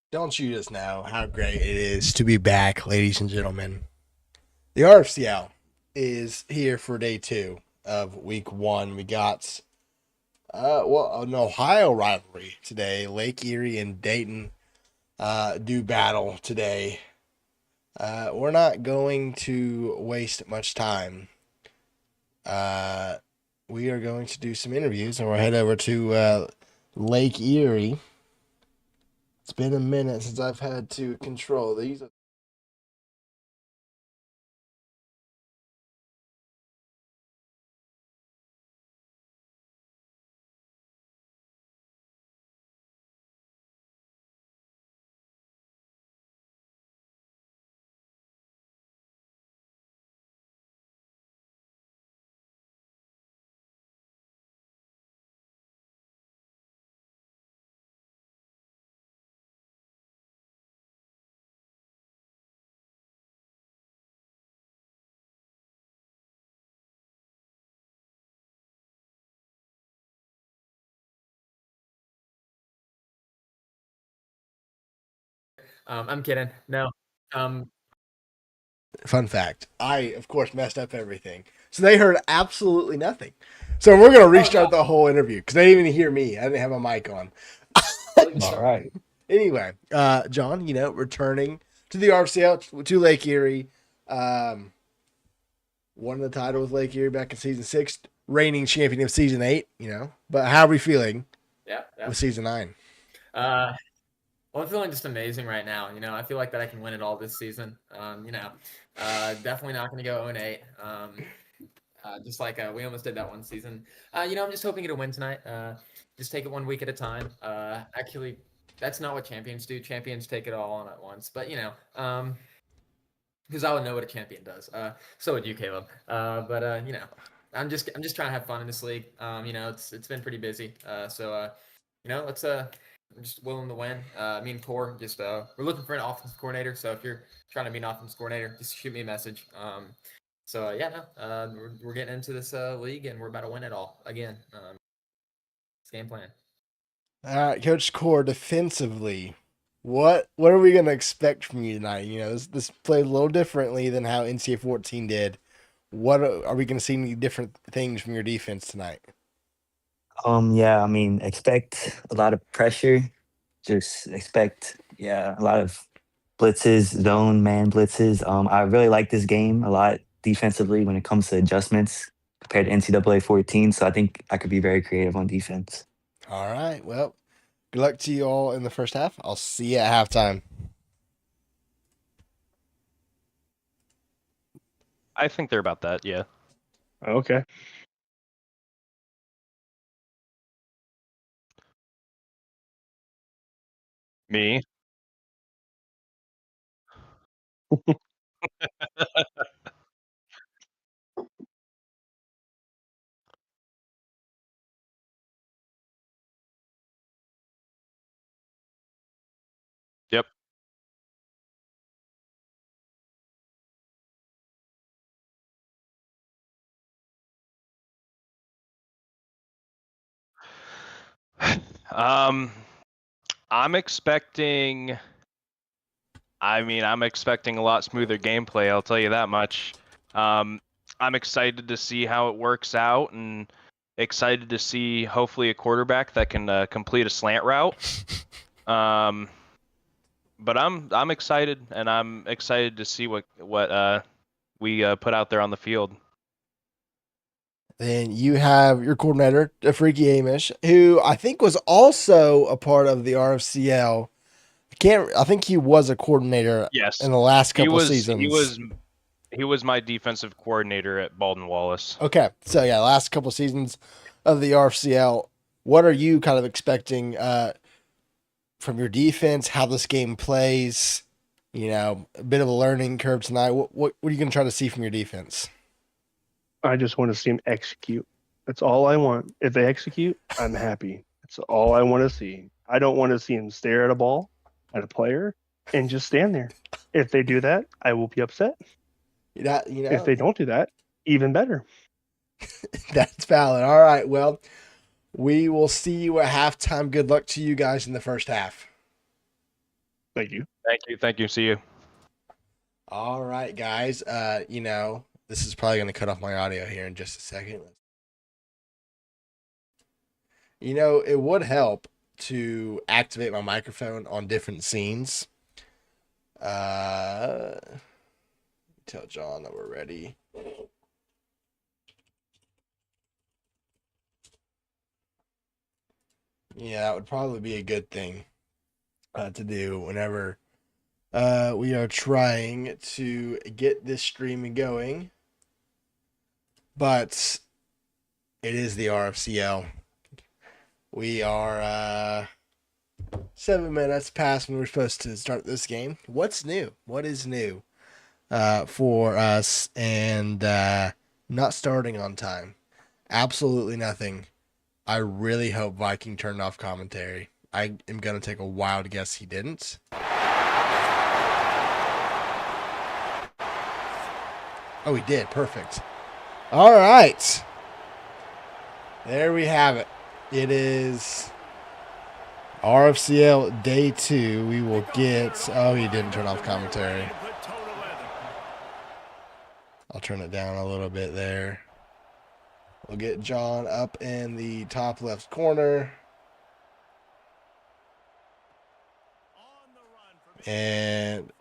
Don't you just know how great it is to be back, ladies and gentlemen? The RFCL is here for day two of week one. We got an Ohio rivalry today. Lake Erie and Dayton do battle today. We're not going to waste much time. Uh, we are going to do some interviews, and we'll head over to Lake Erie. It's been a minute since I've had to control these. I'm kidding. No. Um, Fun fact: I, of course, messed up everything, so they heard absolutely nothing. So we're gonna oh no. restart the whole interview because they didn't even hear me. I didn't have a mic on. All right. Anyway, John, returning to the RCL to Lake Erie, um, won the title with Lake Erie back in season six, reigning champion of season eight. But how are we feeling Yeah. Yeah. with season nine? Uh, well, I'm feeling just amazing right now. I feel like that I can win it all this season. Definitely not going to go 0-8. Just like we almost did that one season. I'm just hoping to get a win tonight. Just take it one week at a time. Actually, that's not what champions do. Champions take it all on at once. But because I would know what a champion does. So would you, Caleb. I'm just trying to have fun in this league. It's been pretty busy. Let's I'm just willing to win. Me and Core just we're looking for an offensive coordinator. So if you're trying to be an offensive coordinator, just shoot me a message. We're getting into this league and we're about to win it all again. It's game plan. All right, Coach Core, defensively, what are we gonna expect from you tonight? This played a little differently than how NCAA 14 did. What are we gonna see any different things from your defense tonight? Yeah, I mean, expect a lot of pressure. Just expect, yeah, a lot of blitzes, zone man blitzes. I really like this game a lot defensively when it comes to adjustments compared to NCAA 14. So I think I could be very creative on defense. All right, well, good luck to you all in the first half. I'll see you at halftime. I think they're about that, yeah. Okay. Me? Yep. Um, I'm expecting. I'm expecting a lot smoother gameplay. I'll tell you that much. Um, I'm excited to see how it works out, and excited to see hopefully a quarterback that can complete a slant route. Um, but I'm excited, and I'm excited to see what we put out there on the field. Then you have your coordinator, Freaky Amish, who I think was also a part of the RFCL. I think he was a coordinator Yes, in the last he couple was. seasons. He was my defensive coordinator at Baldwin Wallace. Okay, so yeah, last couple seasons of the RFCL. What are you kind of expecting from your defense? How this game plays? A bit of a learning curve tonight. What are you going to try to see from your defense? I just want to see him execute. That's all I want. If they execute, I'm happy. That's all I want to see. I don't want to see him stare at a ball, at a player, and just stand there. If they do that, I will be upset. If they don't do that, even better. That's valid. All right. Well, we will see you at halftime. Good luck to you guys in the first half. Thank you. Thank you. See you. All right, guys. This is probably going to cut off my audio here in just a second. It would help to activate my microphone on different scenes. Tell John that we're ready. Yeah, that would probably be a good thing to do whenever we are trying to get this stream going. But it is the RFCL. We are 7 minutes past when we're supposed to start this game. What's new? What is new for us and not starting on time? Absolutely nothing. I really hope Viking turned off commentary. I am going to take a wild guess he didn't. Oh, he did. Perfect. All right. There we have it. It is RFCL Day 2. We will get... Oh, he didn't turn off commentary. I'll turn it down a little bit there. We'll get John up in the top left corner. And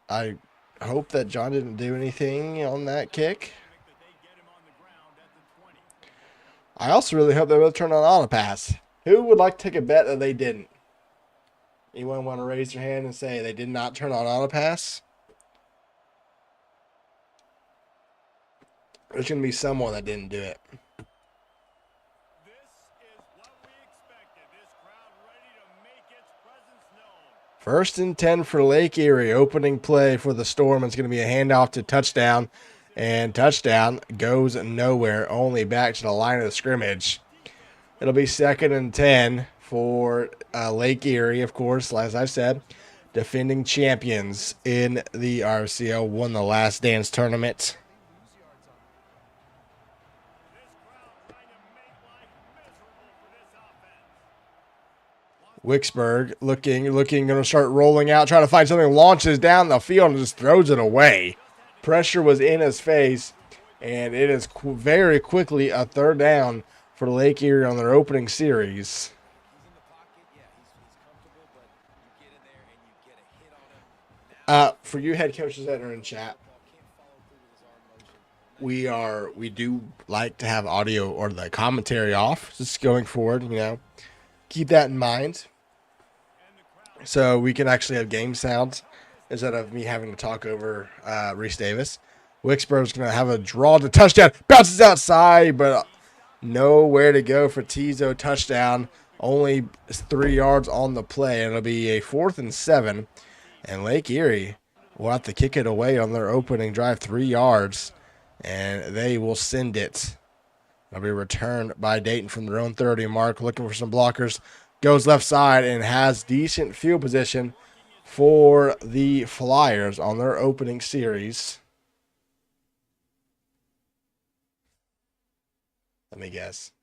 I hope that John didn't do anything on that kick. I also really hope they both turn on auto pass. Who would like to take a bet that they didn't? Anyone want to raise their hand and say they did not turn on auto pass? There's going to be someone that didn't do it. First and 10 for Lake Erie. Opening play for the Storm. It's going to be a handoff to touchdown. And touchdown goes nowhere. Only back to the line of the scrimmage. It'll be 2nd and 10 for Lake Erie, of course, as I said. Defending champions in the RFCL. Won the Last Dance tournament. Wicksburg looking, going to start rolling out, trying to find something, launches down the field and just throws it away. Pressure was in his face, and it is very quickly a 3rd down for Lake Erie on their opening series. For you head coaches that are in chat, we do like to have audio or the commentary off, just going forward, keep that in mind. So we can actually have game sounds instead of me having to talk over Reese Davis. Wicksburg's going to have a draw to touchdown. Bounces outside, but nowhere to go for Tizo. Touchdown. Only 3 yards on the play. And it'll be a 4th and 7. And Lake Erie will have to kick it away on their opening drive. 3 yards. And they will send it. It'll be returned by Dayton from their own 30 mark. Looking for some blockers. Goes left side and has decent field position for the Flyers on their opening series. Let me guess.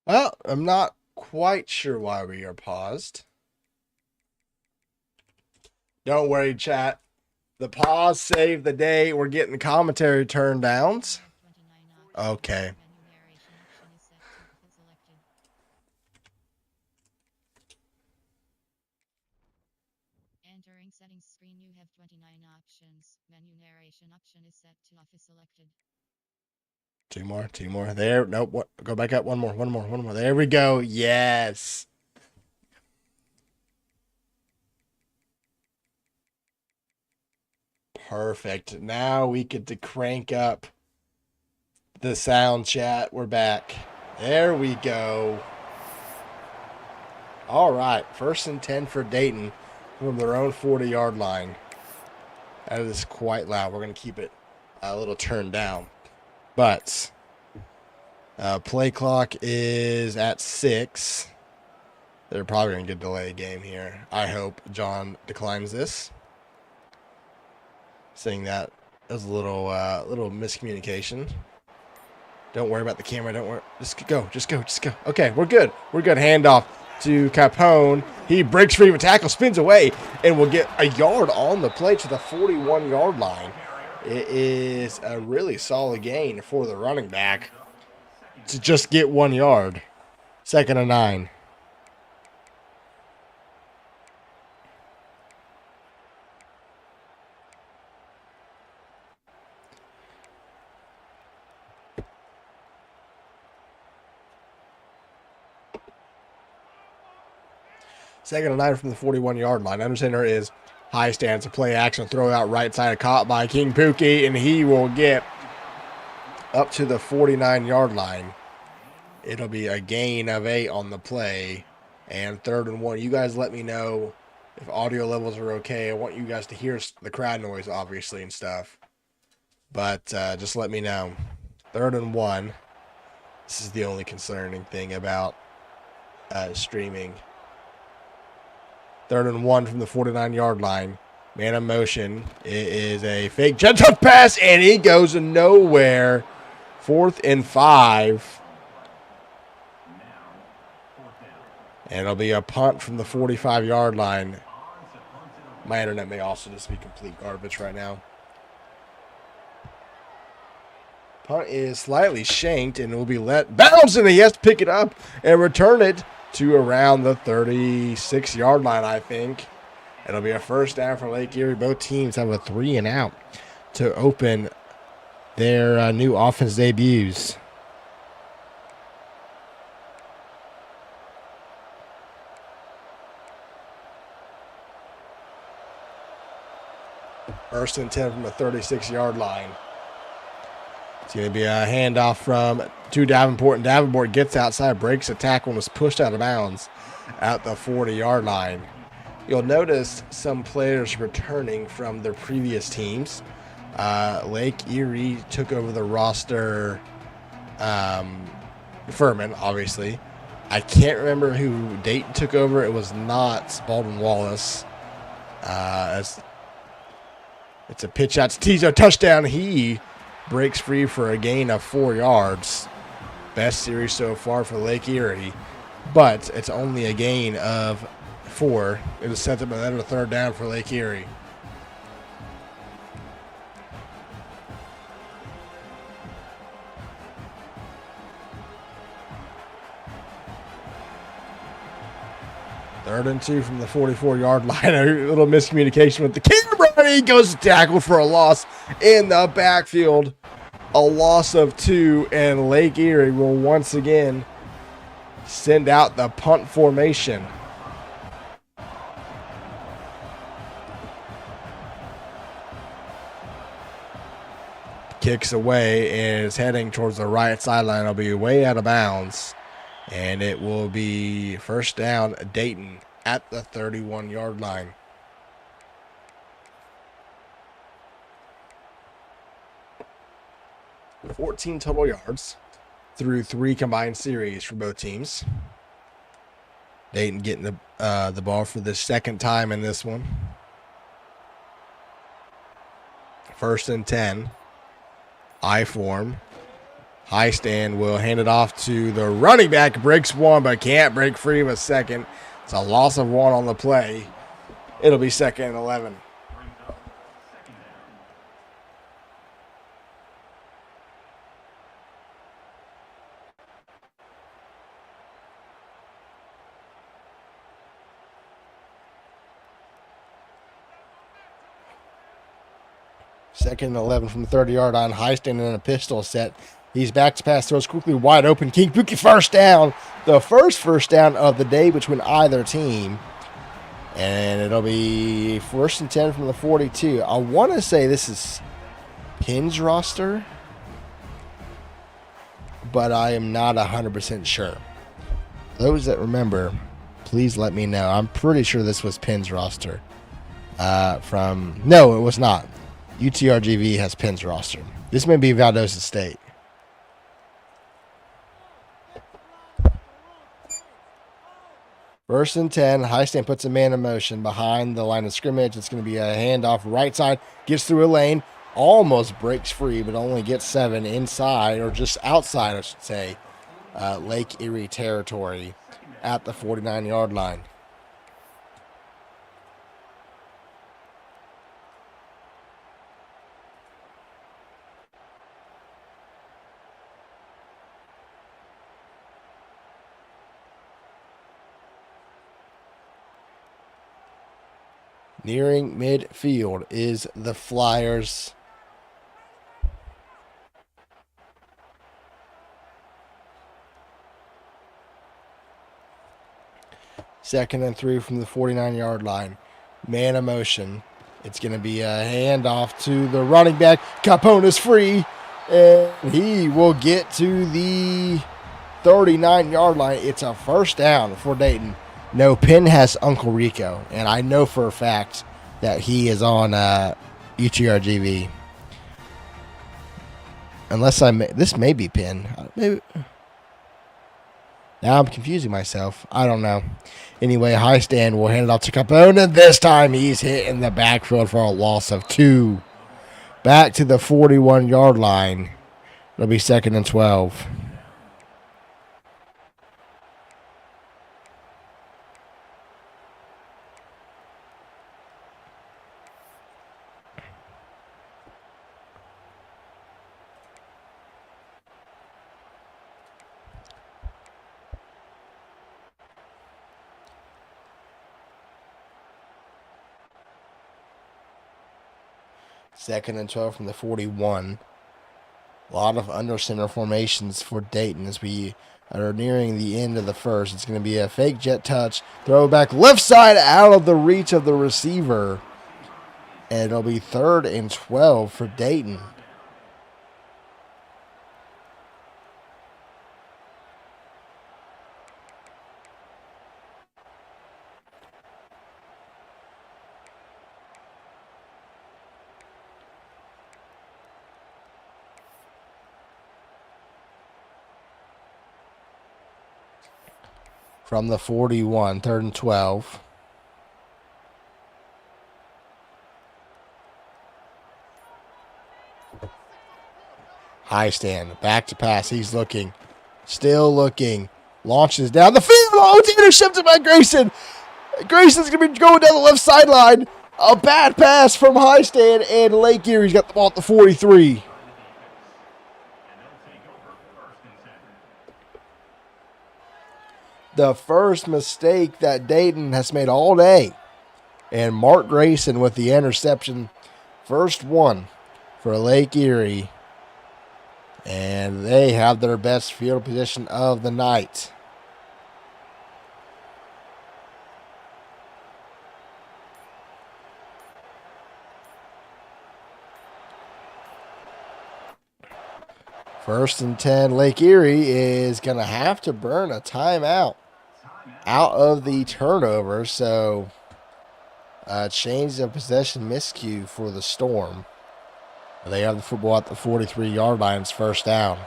Well, I'm not quite sure why we are paused. Don't worry, chat. The pause saved the day. We're getting commentary turned downs. Okay. Entering settings screen, you have 29 options. Menu narration option is set to office selected. Two more. There. Nope. What? Go back up. One more. There we go. Yes. Perfect. Now we get to crank up the sound, chat. We're back. There we go. All right, 1st and 10 for Dayton from their own 40-yard line. That is quite loud. We're going to keep it a little turned down. But play clock is at 6. They're probably going to get a delay game here. I hope John declines this. Saying that was a little miscommunication. Don't worry about the camera. Don't worry. Just go. Okay, we're good. Handoff to Capone. He breaks free of a tackle, spins away, and will get a yard on the play to the 41-yard line. It is a really solid gain for the running back to just get 1 yard. 2nd and 9. Second and 9 from the 41-yard line. Under center is high stance, a play action, throw out right side, caught by King Pookie, and he will get up to the 49-yard line. It'll be a gain of 8 on the play, and 3rd and 1. You guys let me know if audio levels are okay. I want you guys to hear the crowd noise, obviously, and stuff. But just let me know. 3rd and 1. This is the only concerning thing about streaming. 3rd and 1 from the 49-yard line. Man in motion. It is a fake jet touch pass, and he goes nowhere. 4th and 5. And it'll be a punt from the 45-yard line. My internet may also just be complete garbage right now. Punt is slightly shanked, and it will be let bounce, and he has to pick it up and return it to around the 36-yard line, I think. It'll be a 1st down for Lake Erie. Both teams have a 3 and out to open their new offense debuts. First and 10 from the 36-yard line. It's going to be a handoff to Davenport, and Davenport gets outside, breaks a tackle, and was pushed out of bounds at the 40-yard line. You'll notice some players returning from their previous teams. Lake Erie took over the roster. Furman, obviously. I can't remember who Dayton took over. It was not Baldwin Wallace. It's a pitch out to Tizo, touchdown. He breaks free for a gain of 4 yards. Best series so far for Lake Erie, but it's only a gain of 4. It is set up another 3rd down for Lake Erie. Third and 2 from the 44-yard line. A little miscommunication with the camera, and he goes to tackle for a loss in the backfield. A loss of 2, and Lake Erie will once again send out the punt formation. Kicks away and is heading towards the right sideline. It'll be way out of bounds. And it will be 1st down, Dayton at the 31-yard line. $14 total yards through 3 combined series for both teams. Dayton getting the ball for the 2nd time in this one. 1st and 10. I form. High stand will hand it off to the running back. Breaks 1, but can't break free of a 2nd. It's a loss of 1 on the play. It'll be 2nd and 11. Second and 11 from the 30-yard line. High stand in a pistol set. He's back to pass, throws quickly wide open. King Pookie 1st down. The first down of the day between either team. And it'll be 1st and 10 from the 42. I want to say this is Pin's roster, but I am not 100% sure. Those that remember, Please let me know. I'm pretty sure this was Penn's roster. No, it was not. UTRGV has Penn's roster. This may be Valdosta State. First and 10. Highstand puts a man in motion behind the line of scrimmage. It's going to be a handoff right side. Gets through a lane. Almost breaks free, but only gets 7 inside, or just outside, I should say, Lake Erie territory at the 49-yard line. Nearing midfield is the Flyers. Second and 3 from the 49-yard line. Man of motion. It's going to be a handoff to the running back. Capone is free, and he will get to the 39-yard line. It's a first down for Dayton. No, Penn has Uncle Rico, and I know for a fact that he is on UTRGV. Unless this may be Penn. Maybe. Now I'm confusing myself. I don't know. Anyway, Highstand will hand it off to Capone, and this time he's hit in the backfield for a loss of 2. Back to the 41-yard line. It'll be 2nd and 12. Second and 12 from the 41. A lot of under center formations for Dayton as we are nearing the end of the first. It's going to be a fake jet touch. Throw back left side out of the reach of the receiver. And it'll be 3rd and 12 for Dayton. From the 41, 3rd and 12. Highstand, back to pass. He's looking. Still looking. Launches down the field. Oh, it's intercepted by Grayson. Grayson's going to be going down the left sideline. A bad pass from Highstand, and Lake Erie's got the ball at the 43. The first mistake that Dayton has made all day. And Mark Grayson with the interception. First one for Lake Erie. And they have their best field position of the night. First and 10, Lake Erie is going to have to burn a timeout out of the turnover. So, change of possession miscue for the Storm. They have the football at the 43-yard line. It's first down.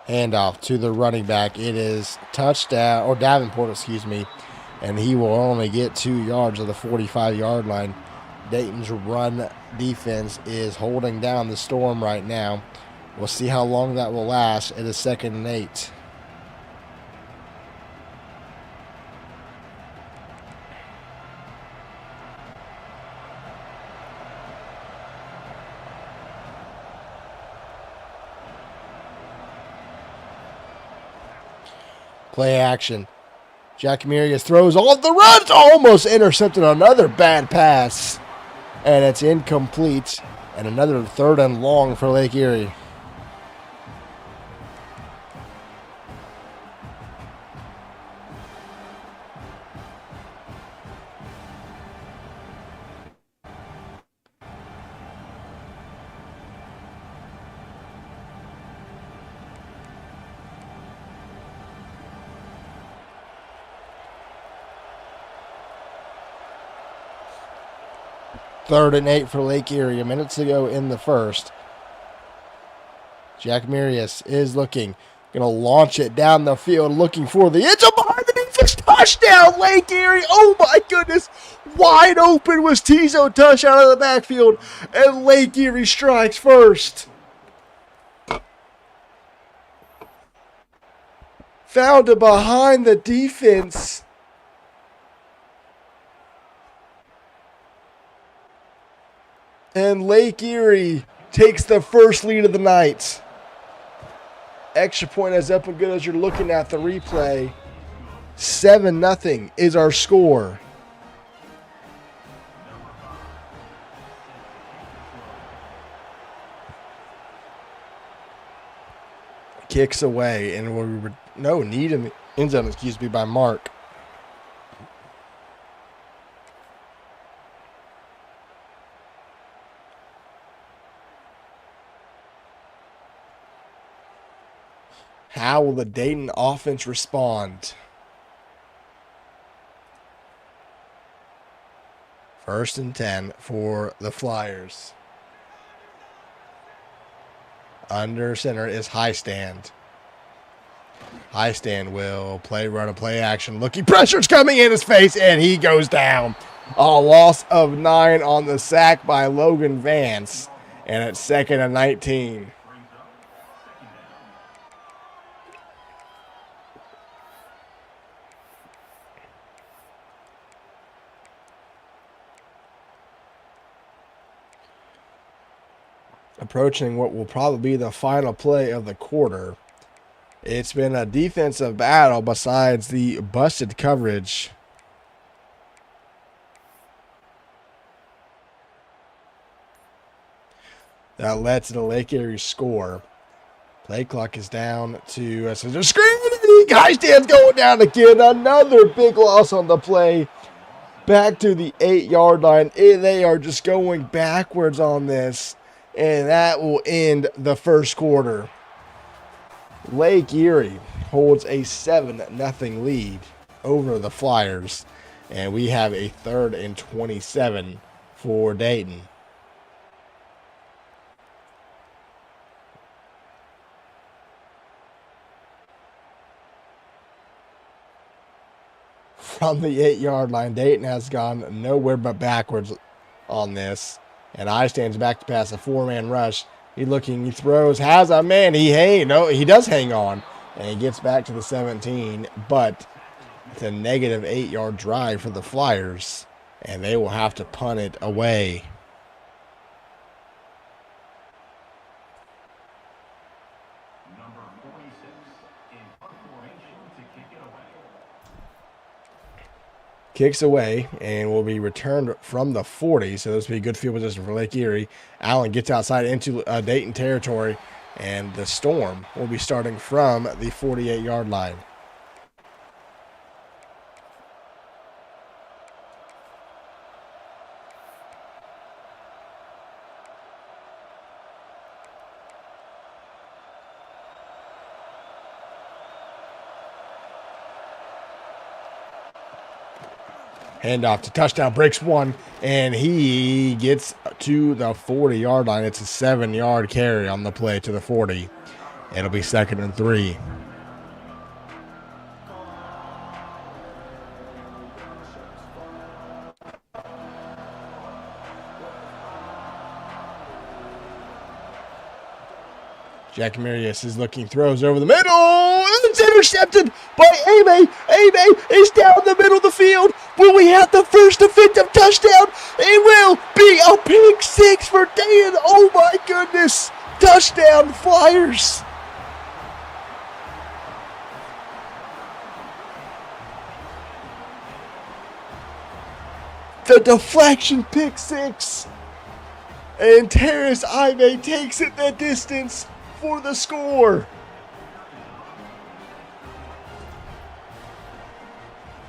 Handoff to the running back. It is touchdown, or Davenport, excuse me, and he will only get 2 yards of the 45-yard line. Dayton's run defense is holding down the Storm right now. We'll see how long that will last. It is 2nd and 8. Play action. Jack Mirius throws all the runs. Almost intercepted another bad pass. And it's incomplete. And another 3rd and long for Lake Erie. 3rd and 8 for Lake Erie. A minute to go in the first. Jack Marius is looking. Going to launch it down the field, looking for the end zone behind the defense. Touchdown, Lake Erie. Oh, my goodness. Wide open was Tizo Tush out of the backfield, and Lake Erie strikes first. Found it behind the defense. And Lake Erie takes the first lead of the night. Extra point is up and good as you're looking at the replay. 7-0 is our score. Kicks away, and we were need in the end zone, excuse me, by Mark. How will the Dayton offense respond? 1st and 10 for the Flyers. Under center is Highstand. Highstand will run a play action. Looking, pressure's coming in his face, and he goes down. A loss of 9 on the sack by Logan Vance, and it's 2nd and 19. Approaching what will probably be the final play of the quarter. It's been a defensive battle besides the busted coverage. That led to the Lake Erie score. Play clock is down to so they're screaming. Guy stands going down again. Another big loss on the play. Back to the 8-yard line. They are just going backwards on this. And that will end the first quarter. Lake Erie holds a 7-0 lead over the Flyers. And we have a 3rd and 27 for Dayton. From the 8-yard line, Dayton has gone nowhere but backwards on this. And I stands back to pass a 4-man rush. He throws, has a man. He does hang on. And he gets back to the 17. But it's a negative 8-yard drive for the Flyers. And they will have to punt it away. Kicks away and will be returned from the 40. So this will be good field position for Lake Erie. Allen gets outside into Dayton territory. And the Storm will be starting from the 48-yard line. Handoff to touchdown, breaks one, and he gets to the 40-yard line. It's a 7-yard carry on the play to the 40. It'll be 2nd and 3. Jack Marius is looking, throws over the middle, and it's intercepted by Ame. Ame is down the middle of the field. Will we have the first defensive touchdown? It will be a pick 6 for Dayton. Oh my goodness. Touchdown Flyers. The deflection pick 6. And Terrace Ime takes it the distance for the score.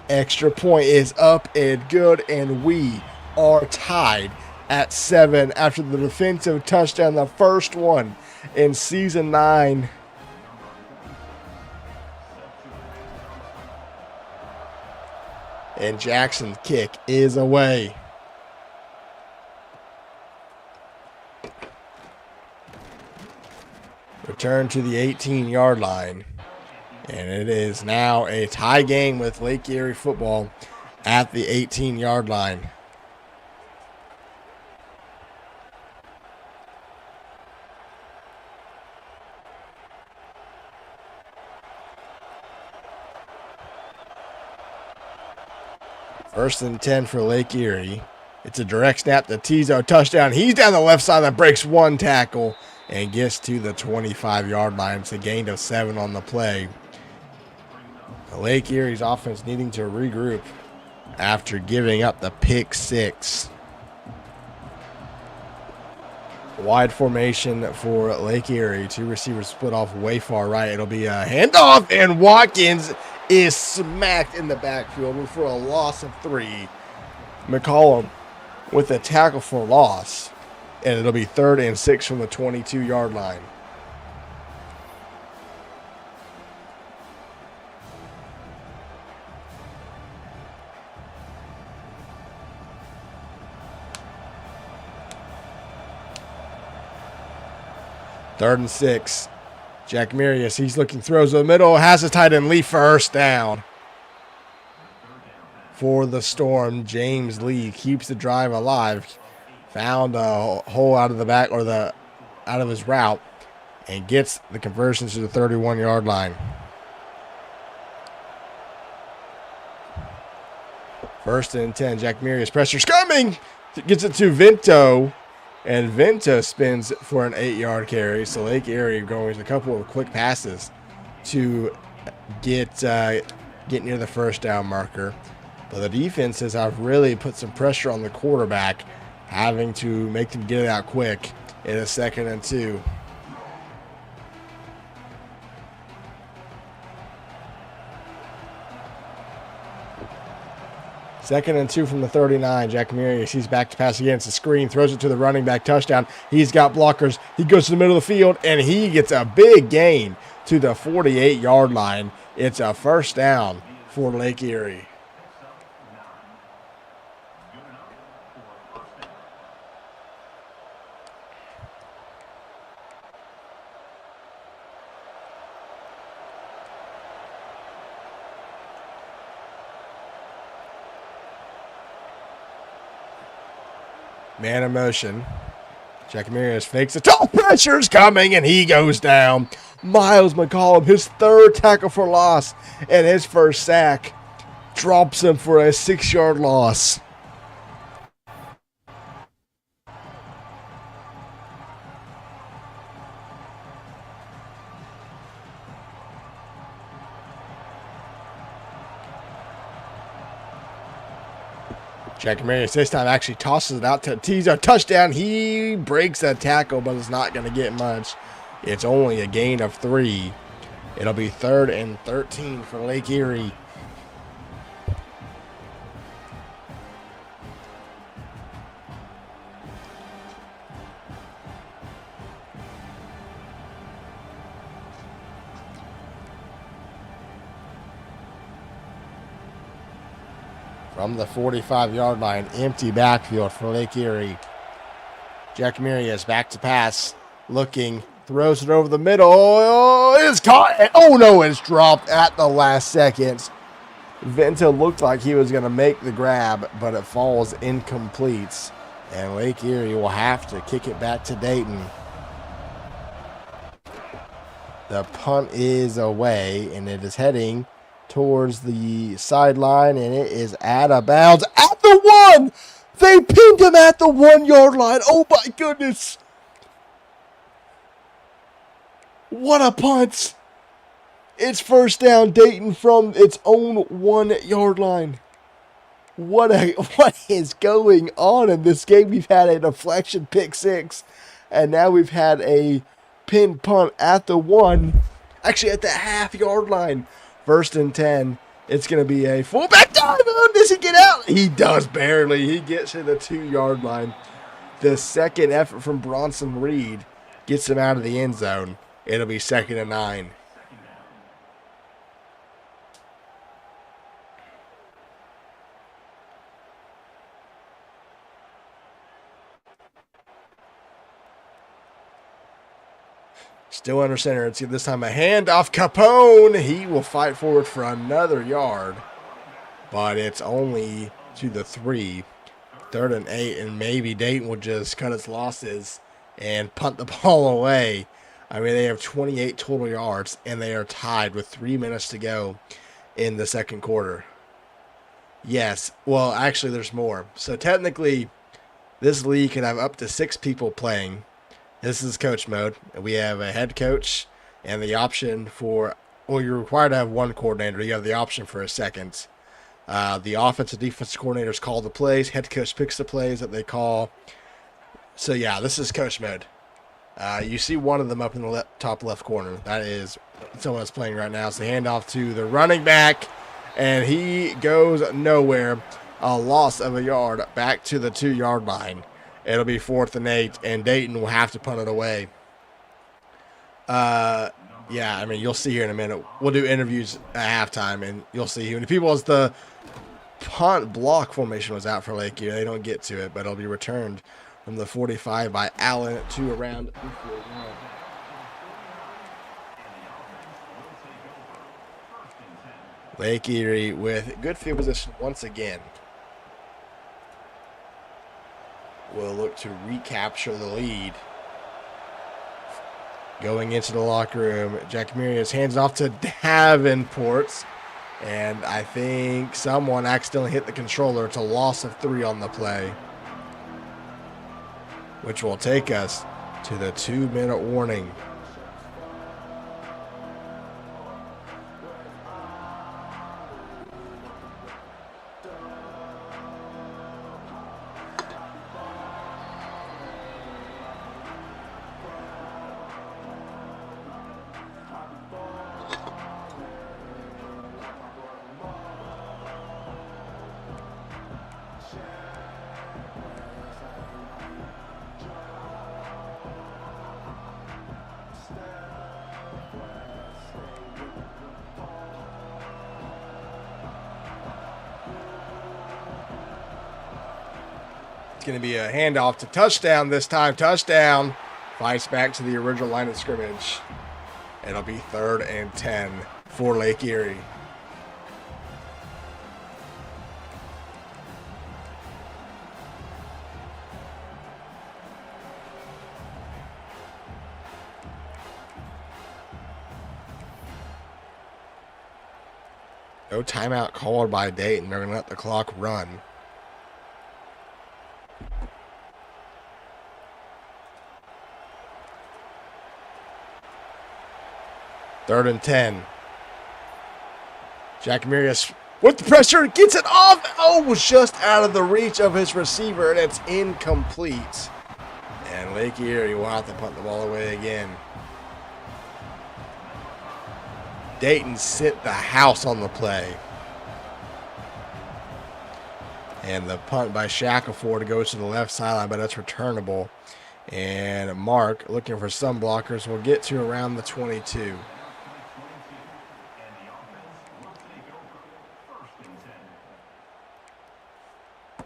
Extra point is up and good, and we are tied at 7 after the defensive touchdown, the first one in season 9. And Jackson's kick is away. return to the 18-yard line. And it is now a tie game with Lake Erie football at the 18-yard line. First and 10 for Lake Erie. It's a direct snap to Tizo, touchdown. He's down the left side that breaks one tackle and gets to the 25-yard line. It's a gain of 7 on the play. Lake Erie's offense needing to regroup after giving up the pick 6. Wide formation for Lake Erie. 2 receivers split off way far right. It'll be a handoff, and Watkins is smacked in the backfield for a loss of 3. McCollum with a tackle for loss, and it'll be 3rd and 6 from the 22-yard line. Third and 6. Jack Marius, he's looking, throws to the middle, has his tight end Lee first down. For the Storm, James Lee keeps the drive alive. Found a hole out of the back, or out of his route, and gets the conversion to the 31-yard line. First and 10, Jack Marius, pressure's coming. Gets it to Vinto. And Venta spins for an 8-yard carry. So Lake Erie going with a couple of quick passes to get near the first down marker. But the defenses have really put some pressure on the quarterback, having to make them get it out quick in a 2nd and 2. Second and 2 from the 39. Jack Marius, he's back to pass against the screen, throws it to the running back, touchdown. He's got blockers. He goes to the middle of the field, and he gets a big gain to the 48-yard line. It's a first down for Lake Erie. Man in motion. Jack Marius fakes it. Top pressure's coming, and he goes down. Miles McCollum, his 3rd tackle for loss, and his first sack drops him for a 6-yard loss. Jack Marius this time actually tosses it out to Tizo. Touchdown. He breaks a tackle, but it's not going to get much. It's only a gain of 3. It'll be 3rd and 13 for Lake Erie. From the 45-yard line, empty backfield for Lake Erie. Jack Marius back to pass, looking, throws it over the middle. Oh, it's caught. Oh, no, it's dropped at the last second. Venta looked like he was going to make the grab, but it falls incomplete. And Lake Erie will have to kick it back to Dayton. The punt is away, and it is heading towards the sideline, and it is out of bounds at the 1. They pinned him at the 1-yard line. Oh, my goodness. What a punt. It's first down, Dayton, from its own 1-yard line. What is going on in this game? We've had a deflection pick 6, and now we've had a pinned punt at the 1, actually at the half-yard line. First and 10. It's going to be a fullback dive. Oh, does he get out? He does barely. He gets to the 2-yard line. The second effort from Bronson Reed gets him out of the end zone. It'll be 2nd and 9. Still under center. It's this time a handoff. Capone. He will fight forward for another yard. But it's only to the 3. 3rd and 8. And maybe Dayton will just cut its losses and punt the ball away. I mean, they have 28 total yards, and they are tied with 3 minutes to go in the second quarter. Yes. Well, actually, there's more. So technically, this league can have up to 6 people playing. This is coach mode. We have a head coach and the option for, well, you're required to have one coordinator. You have the option for a second. The offensive defensive coordinators call the plays. Head coach picks the plays that they call. So, yeah, this is coach mode. You see one of them up in the top left corner. That is someone that's playing right now. It's the handoff to the running back, and he goes nowhere. A loss of a yard back to the 2-yard line. It'll be 4th and 8, and Dayton will have to punt it away. Yeah, I mean, you'll see here in a minute. We'll do interviews at halftime, and you'll see who. And people, as the punt block formation was out for Lake Erie, they don't get to it, but it'll be returned from the 45 by Allen to around. Lake Erie with good field position once again. Will look to recapture the lead. Going into the locker room, Jack Murias hands off to Davenport. And I think someone accidentally hit the controller. It's a loss of 3 on the play, which will take us to the 2-minute warning. It's going to be a handoff to touchdown this time. Touchdown. Fights back to the original line of scrimmage. It'll be 3rd and 10 for Lake Erie. No timeout called by Dayton. They're going to let the clock run. Third and 10. Jack Murias with the pressure, gets it off. Oh, was just out of the reach of his receiver, and it's incomplete. And Lake Erie will have to punt the ball away again. Dayton sent the house on the play. And the punt by Shackleford goes to the left sideline, but it's returnable. And Mark, looking for some blockers, will get to around the 22.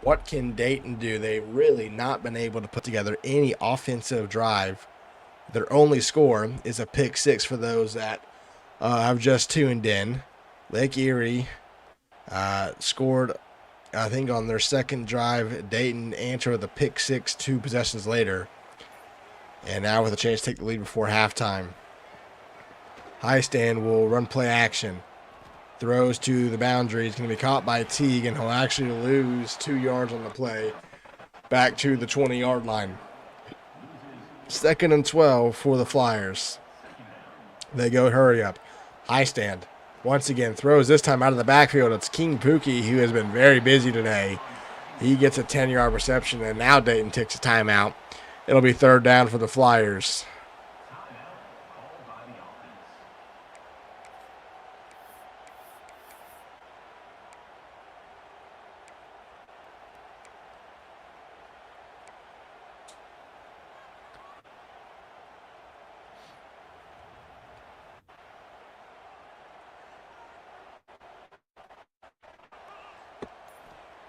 What can Dayton do? They've really not been able to put together any offensive drive. Their only score is a pick 6 for those that have just tuned in. Lake Erie scored, I think, on their second drive. Dayton answered the pick 6 2 possessions later. And now with a chance to take the lead before halftime. Highstand will run play action. Throws to the boundary. He's going to be caught by Teague, and he'll actually lose 2 yards on the play. Back to the 20-yard line. 2nd and 12 for the Flyers. They go hurry up. Highstand once again throws, this time out of the backfield. It's King Pookie, who has been very busy today. He gets a 10-yard reception, and now Dayton takes a timeout. It'll be 3rd down for the Flyers.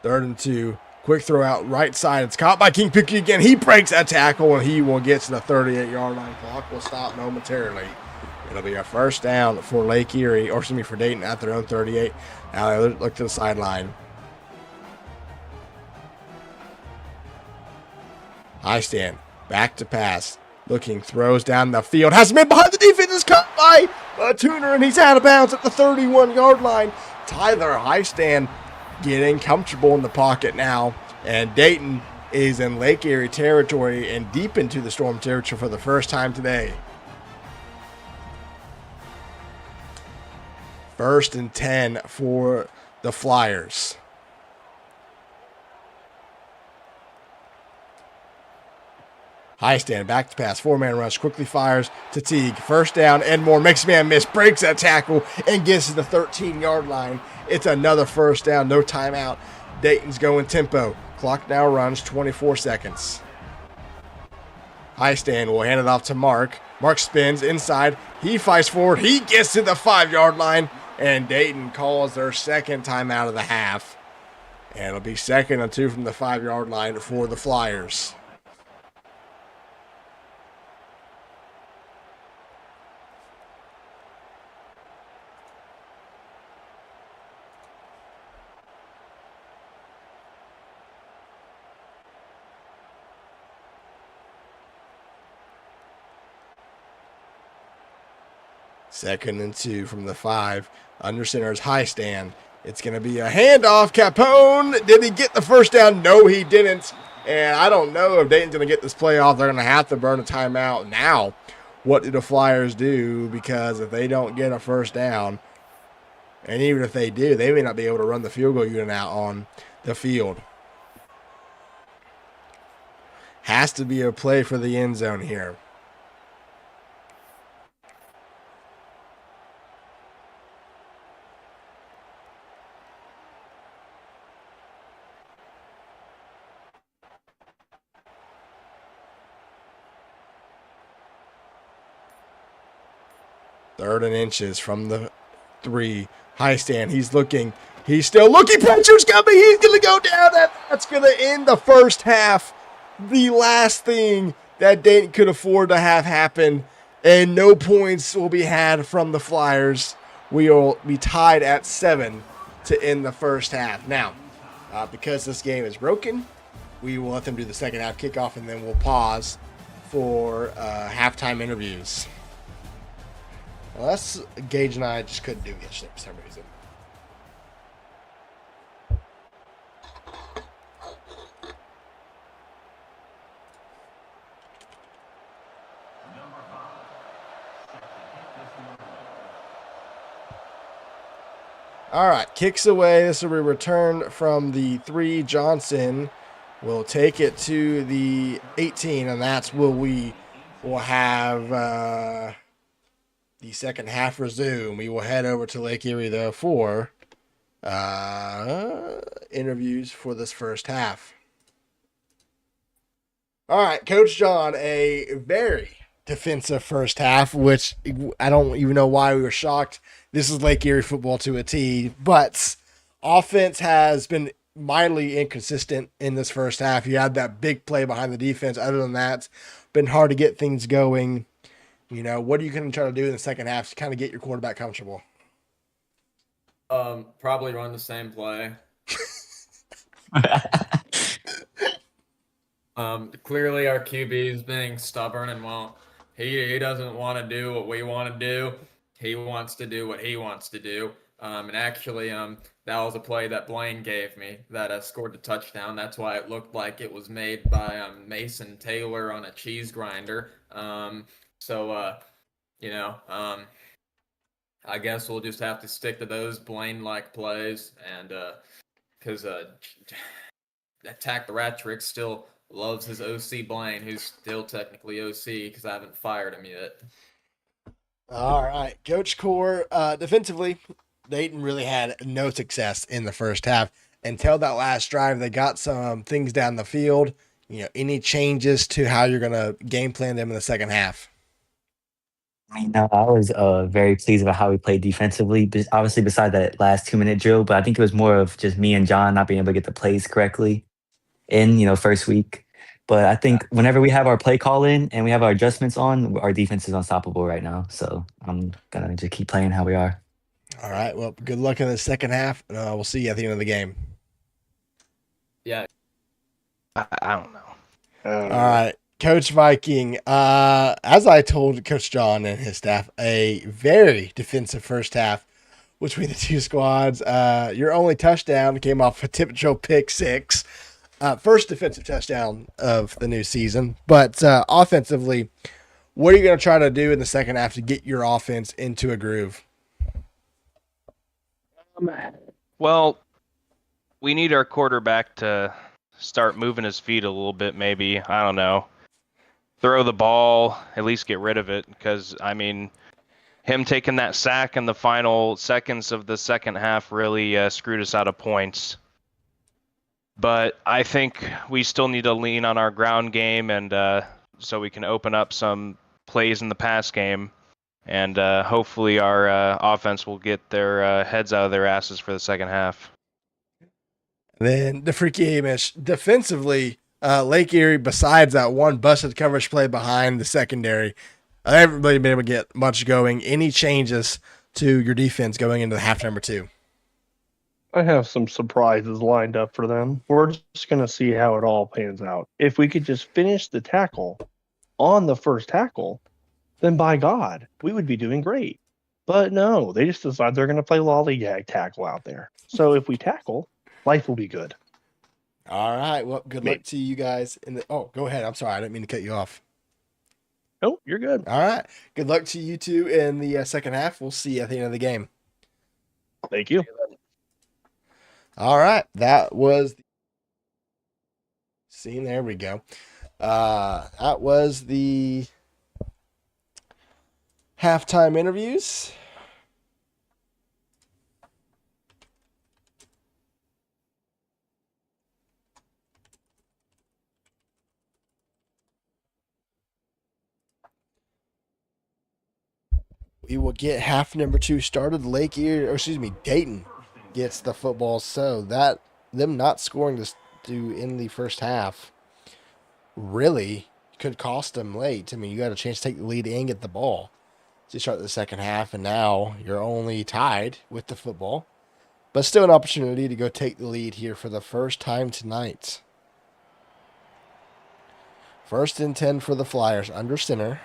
Third and 2. Quick throw out right side. It's caught by King Picky again. He breaks that tackle, and he will get to the 38-yard line. Clock will stop momentarily. It'll be a first down for Lake Erie, or excuse me, for Dayton at their own 38. Now they look to the sideline. High stand. Back to pass. Looking, throws down the field. Has been behind the defense. Is cut by a tuner, and he's out of bounds at the 31-yard line. Tyler High stand getting comfortable in the pocket now. And Dayton is in Lake Erie territory and deep into the Storm territory for the first time today. 1st and 10 for the Flyers. High stand, back to pass, 4-man rush, quickly fires to Teague. First down, Edmore makes man miss, breaks that tackle, and gets to the 13-yard line. It's another first down, no timeout. Dayton's going tempo. Clock now runs 24 seconds. High stand will hand it off to Mark. Mark spins inside. He fights forward. He gets to the 5-yard line, and Dayton calls their second timeout of the half. And it'll be 2nd and 2 from the 5-yard line for the Flyers. Second and 2 from the 5. Under center's high stand. It's going to be a handoff. Capone, did he get the first down? No, he didn't. And I don't know if Dayton's going to get this play off. They're going to have to burn a timeout now. What do the Flyers do? Because if they don't get a first down, and even if they do, they may not be able to run the field goal unit out on the field. Has to be a play for the end zone here. Third and inches from the 3. High stand. He's looking. He's still looking. Pressure's coming. He's going to go down. That's going to end the first half. The last thing that Dayton could afford to have happen. And no points will be had from the Flyers. We will be tied at 7 to end the first half. Now, because this game is broken, we will let them do the second half kickoff, and then we'll pause for halftime interviews. Well, that's Gage and I just couldn't do yesterday for some reason. All right, kicks away. This will be returned from the 3. Johnson will take it to the 18, and that's where we will have the second half resume. We will head over to Lake Erie, though, for interviews for this first half. All right, Coach John, a very defensive first half, which I don't even know why we were shocked. This is Lake Erie football to a T, but offense has been mildly inconsistent in this first half. You had that big play behind the defense. Other than that, been hard to get things going. You know, what are you going to try to do in the second half to kind of get your quarterback comfortable? Probably run the same play. Clearly our QB is being stubborn and won't. He doesn't want to do what we want to do. He wants to do what he wants to do. And actually, that was a play that Blaine gave me that scored the touchdown. That's why it looked like it was made by Mason Taylor on a cheese grinder. I guess we'll just have to stick to those Blaine-like plays, and because Attack the Rat Trick still loves his OC Blaine, who's still technically OC because I haven't fired him yet. All right, Coach Core, defensively, Dayton really had no success in the first half until that last drive. They got some things down the field. You know, any changes to how you're going to game plan them in the second half? I mean, no, I was very pleased about how we played defensively. Obviously, beside that last 2-minute drill, but I think it was more of just me and John not being able to get the plays correctly. in first week. But I think whenever we have our play call in and we have our adjustments on, our defense is unstoppable right now. So I'm gonna just keep playing how we are. All right. Well, good luck in the second half. And we'll see you at the end of the game. Yeah. I don't know. All right. Coach Viking, as I told Coach John and his staff, a very defensive first half between the two squads. Your only touchdown came off a typical pick six. First defensive touchdown of the new season. But offensively, what are you going to try to do in the second half to get your offense into a groove? Well, we need our quarterback to start moving his feet a little bit, maybe. I don't know. Throw the ball, at least get rid of it, because, I mean, him taking that sack in the final seconds of the second half really screwed us out of points. But I think we still need to lean on our ground game, and so we can open up some plays in the pass game. And hopefully our offense will get their heads out of their asses for the second half. Then the freaky Amish defensively, Lake Erie, besides that one busted coverage play behind the secondary, everybody been able to get much going. Any changes to your defense going into the half number 2? I have some surprises lined up for them. We're just going to see how it all pans out. If we could just finish the tackle on the first tackle, then by God, we would be doing great. But no, they just decide they're going to play lollygag tackle out there. So if we tackle, life will be good. All right. Well, good luck to you guys. Oh, go ahead. I'm sorry. I didn't mean to cut you off. Oh, you're good. All right. Good luck to you two in the second half. We'll see you at the end of the game. Thank you. All right. That was scene. There we go. That was the halftime interviews. We will get half number 2 started. Dayton gets the football. So that them not scoring this in the first half really could cost them late. I mean, you got a chance to take the lead and get the ball to start the second half, and now you're only tied with the football, but still an opportunity to go take the lead here for the first time tonight. 1st and 10 for the Flyers under center.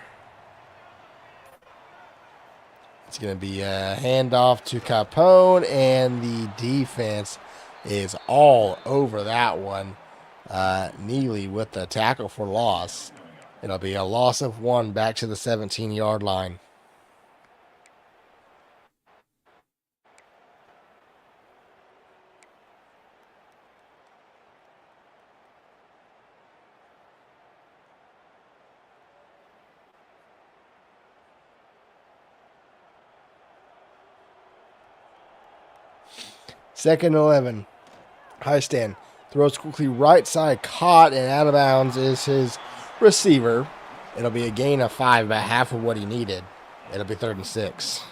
It's going to be a handoff to Capone, and the defense is all over that one. Neely with the tackle for loss. It'll be a loss of 1 back to the 17-yard line. Second 11. High stand. Throws quickly right side. Caught and out of bounds is his receiver. It'll be a gain of 5, about half of what he needed. It'll be 3rd and 6.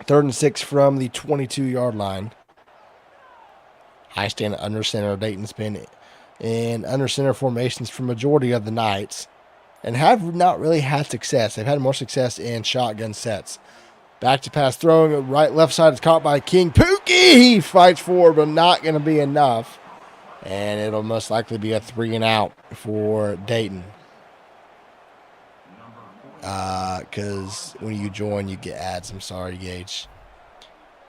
Third and 6 from the 22-yard line. High stand under center. Dayton's been in under center formations for majority of the nights and have not really had success. They've had more success in shotgun sets. Back to pass throwing. Left side is caught by King Pookie. He fights forward, but not going to be enough. And it'll most likely be a 3 and out for Dayton. Because when you join, you get ads. I'm sorry, Gage.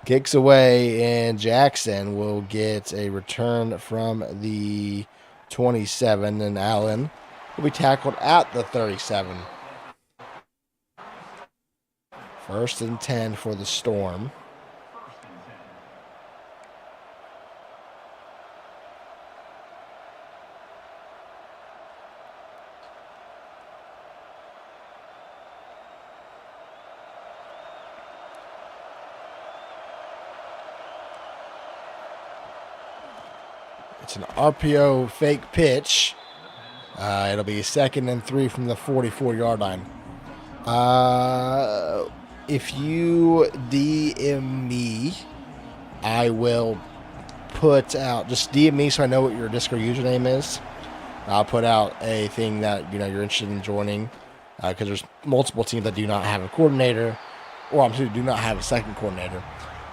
Kicks away, and Jackson will get a return from the 27, and Allen will be tackled at the 37. 1st and 10 for the Storm. It's an RPO fake pitch. It'll be 2nd and 3 from the 44-yard line. If you DM me, I will put out, just DM me so I know what your Discord username is. I'll put out a thing that you're interested in joining, because there's multiple teams that do not have a coordinator, or I'm sorry, do not have a second coordinator.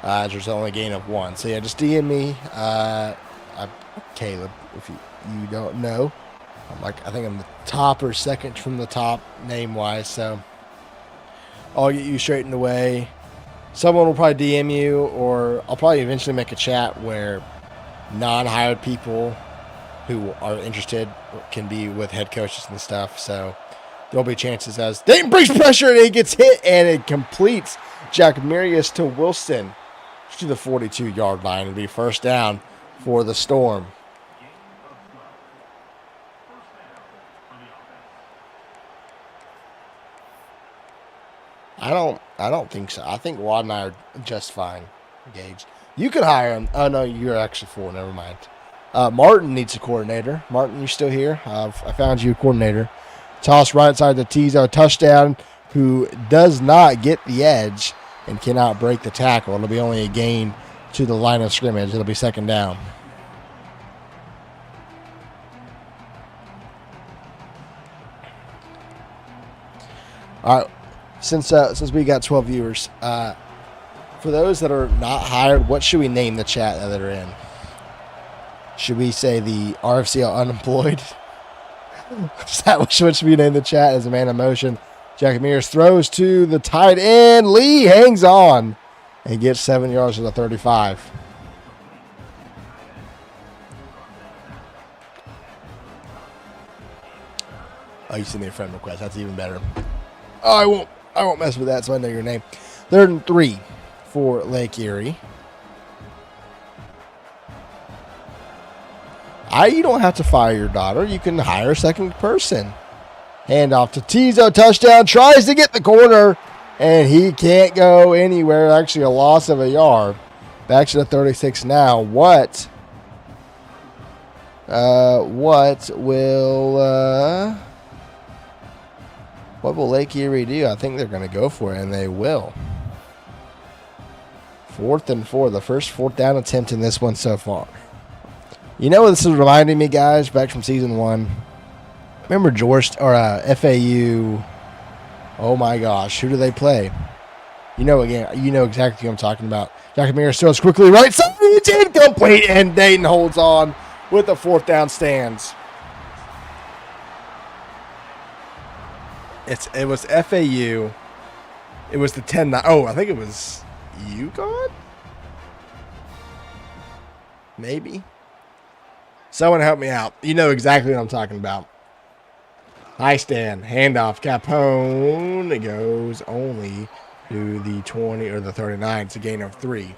There's only a gain of 1. So yeah, just DM me. I'm Caleb. If you don't know, I think I'm the top or second from the top name wise. So I'll get you straightened away. Someone will probably DM you, or I'll probably eventually make a chat where non-hired people who are interested can be with head coaches and stuff. So there'll be chances as Dayton brings pressure and it gets hit and it completes Jack Marius to Wilson to the 42-yard line. It'll be first down for the Storm. I don't think so. I think Wad and I are just fine engaged. You could hire him. Oh no, you're actually 4. Never mind. Martin needs a coordinator. Martin, you still here? I found you a coordinator. Toss right side the Tizo, touchdown. Who does not get the edge and cannot break the tackle. It'll be only a gain to the line of scrimmage. It'll be 2nd down. All right. Since we got 12 viewers, for those that are not hired, what should we name the chat that they're in? Should we say the RFCL unemployed? Is that what should we name the chat as a man in motion? Jack Mears throws to the tight end. Lee hangs on and gets 7 yards to the 35. Oh, you sent me a friend request. That's even better. Oh, I won't mess with that, so I know your name. 3rd and 3 for Lake Erie. You don't have to fire your daughter. You can hire a second person. Handoff to Tizo. Touchdown. Tries to get the corner, and he can't go anywhere. Actually, a loss of a yard. Back to the 36 now. What will Lake Erie do? I think they're going to go for it, and they will. 4th and 4. The first 4th down attempt in this one so far. You know what this is reminding me, guys, back from season 1? Remember FAU? Oh my gosh, who do they play? You know exactly who I'm talking about. Jack Mears throws quickly right side. It's incomplete, and Dayton holds on with the 4th down stands. It was FAU. It was the 10-9. Oh, I think it was UConn? Maybe. Someone help me out. You know exactly what I'm talking about. High stand. Handoff. Capone. It goes only to the 20 or the 39. It's a gain of 3.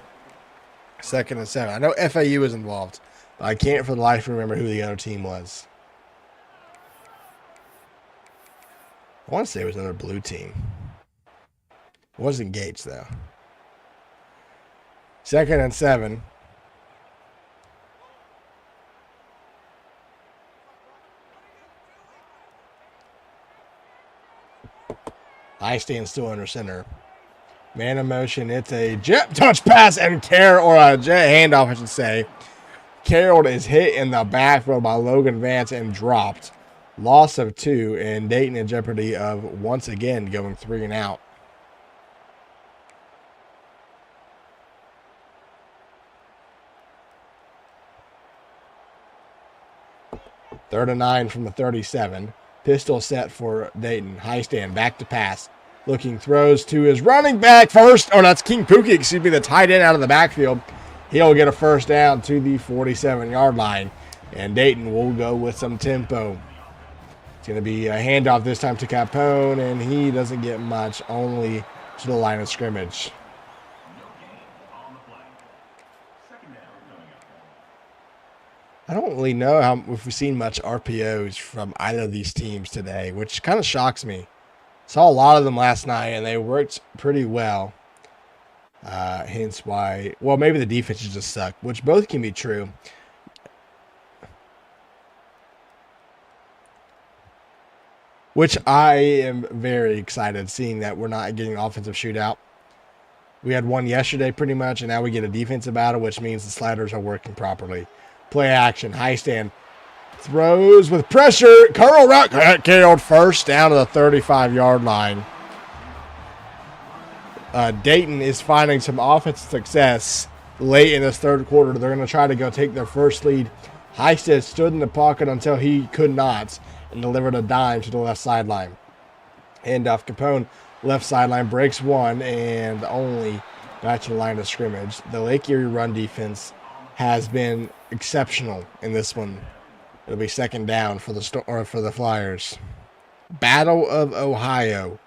2nd and 7. I know FAU is involved, but I can't for the life remember who the other team was. I want to say it was another blue team. It wasn't Gates, though. 2nd and 7. I stand still under center. Man in motion. It's a jet touch pass and handoff, I should say. Carroll is hit in the backfield by Logan Vance and dropped. Loss of 2, and Dayton in jeopardy of once again going 3 and out. Third and 9 from the 37. Pistol set for Dayton. High stand, back to pass. Looking, throws to his running back first. Oh, that's King Pookie, the tight end out of the backfield. He'll get a first down to the 47-yard line. And Dayton will go with some tempo. It's going to be a handoff this time to Capone, and he doesn't get much, only to the line of scrimmage. I don't really know if we've seen much RPOs from either of these teams today, which kind of shocks me. Saw a lot of them last night, and they worked pretty well. Hence why, well, maybe the defenses just suck, which both can be true. which I am very excited seeing that we're not getting offensive shootout. We had one yesterday pretty much, and now we get a defensive battle, which means the sliders are working properly. Play action, high stand, throws with pressure. Curl route, killed first down to the 35-yard line. Dayton is finding some offensive success late in this third quarter. They're going to try to go take their first lead. Heisted stood in the pocket until he could not and delivered a dime to the left sideline. Handoff, Capone, left sideline, breaks one and only got to the line of scrimmage. The Lake Erie run defense has been exceptional in this one. It'll be second down for the Flyers. Battle of Ohio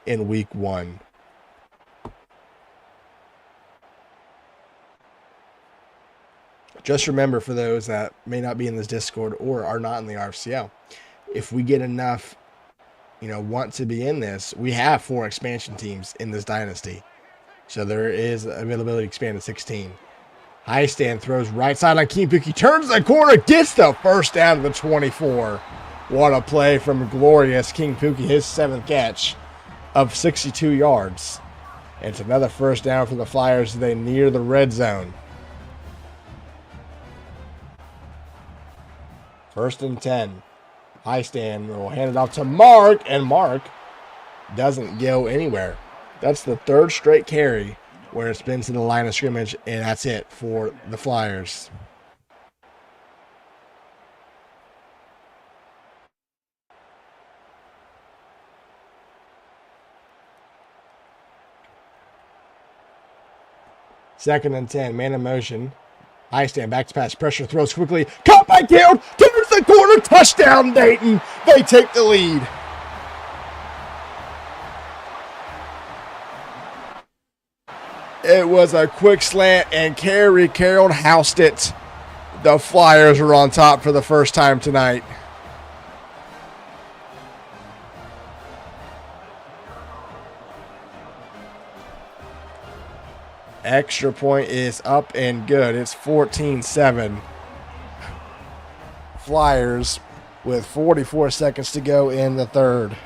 in week 1. Just remember, for those that may not be in this Discord or are not in the RFCL, if we get enough, want to be in this, we have 4 expansion teams in this dynasty. So there is availability to expand to 16. High stand, throws right side on Keempuki, turns the corner, gets the first down to the 24. What a play from glorious King Pookie, his 7th catch of 62 yards. It's another first down for the Flyers as they near the red zone. 1st and 10. High stand will hand it off to Mark, and Mark doesn't go anywhere. That's the 3rd straight carry where it's been to the line of scrimmage, and that's it for the Flyers. Second and 10, man in motion. High stand, back to pass, pressure, throws quickly. Caught by Gale, turns the corner, touchdown Dayton. They take the lead. It was a quick slant, and Kerry Carroll housed it. The Flyers are on top for the first time tonight. Extra point is up and good. It's 14-7. Flyers with 44 seconds to go in the third.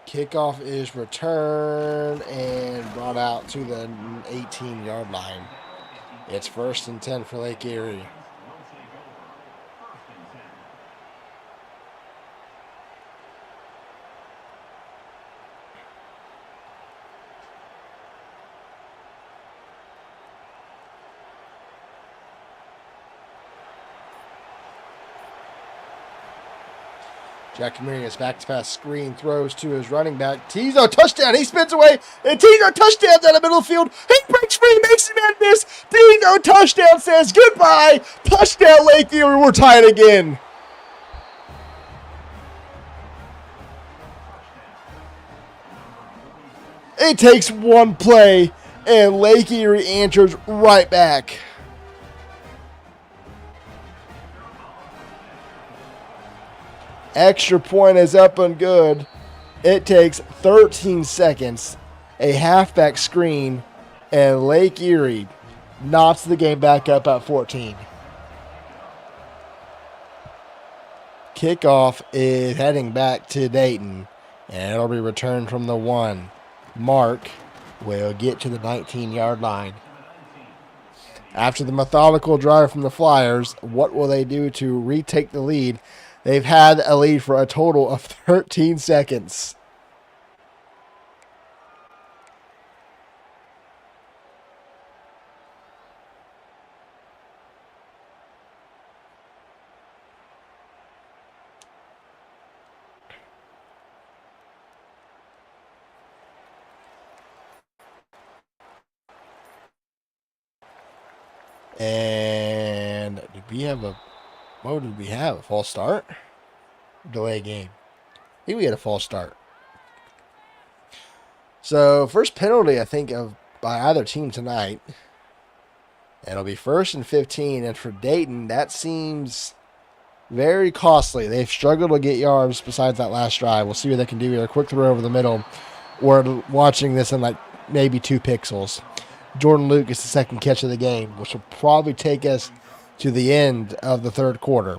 Kickoff is returned and brought out to the 18-yard line. It's 1st and 10 for Lake Erie. Jack Comerius back to pass, screen, throws to his running back. Tizo, touchdown. He spins away. And Tizo, touchdown down the middle of the field. He breaks free, makes the man miss. Tizo, touchdown, says goodbye. Touchdown, Lake Erie. We're tied again. It takes one play, and Lake Erie answers right back. Extra point is up and good. It takes 13 seconds, a halfback screen, and Lake Erie knocks the game back up at 14. Kickoff is heading back to Dayton, and it'll be returned from the 1. Mark will get to the 19-yard line. After the methodical drive from the Flyers, what will they do to retake the lead? They've had a lead for a total of 13 seconds. And did we have a... What did we have? A false start? Delay game. I think we had a false start. So, first penalty, I think, by either team tonight. It'll be 1st and 15. And for Dayton, that seems very costly. They've struggled to get yards besides that last drive. We'll see what they can do here. A quick throw over the middle. We're watching this in like maybe 2 pixels. Jordan Luke gets the second catch of the game, which will probably take us to the end of the third quarter.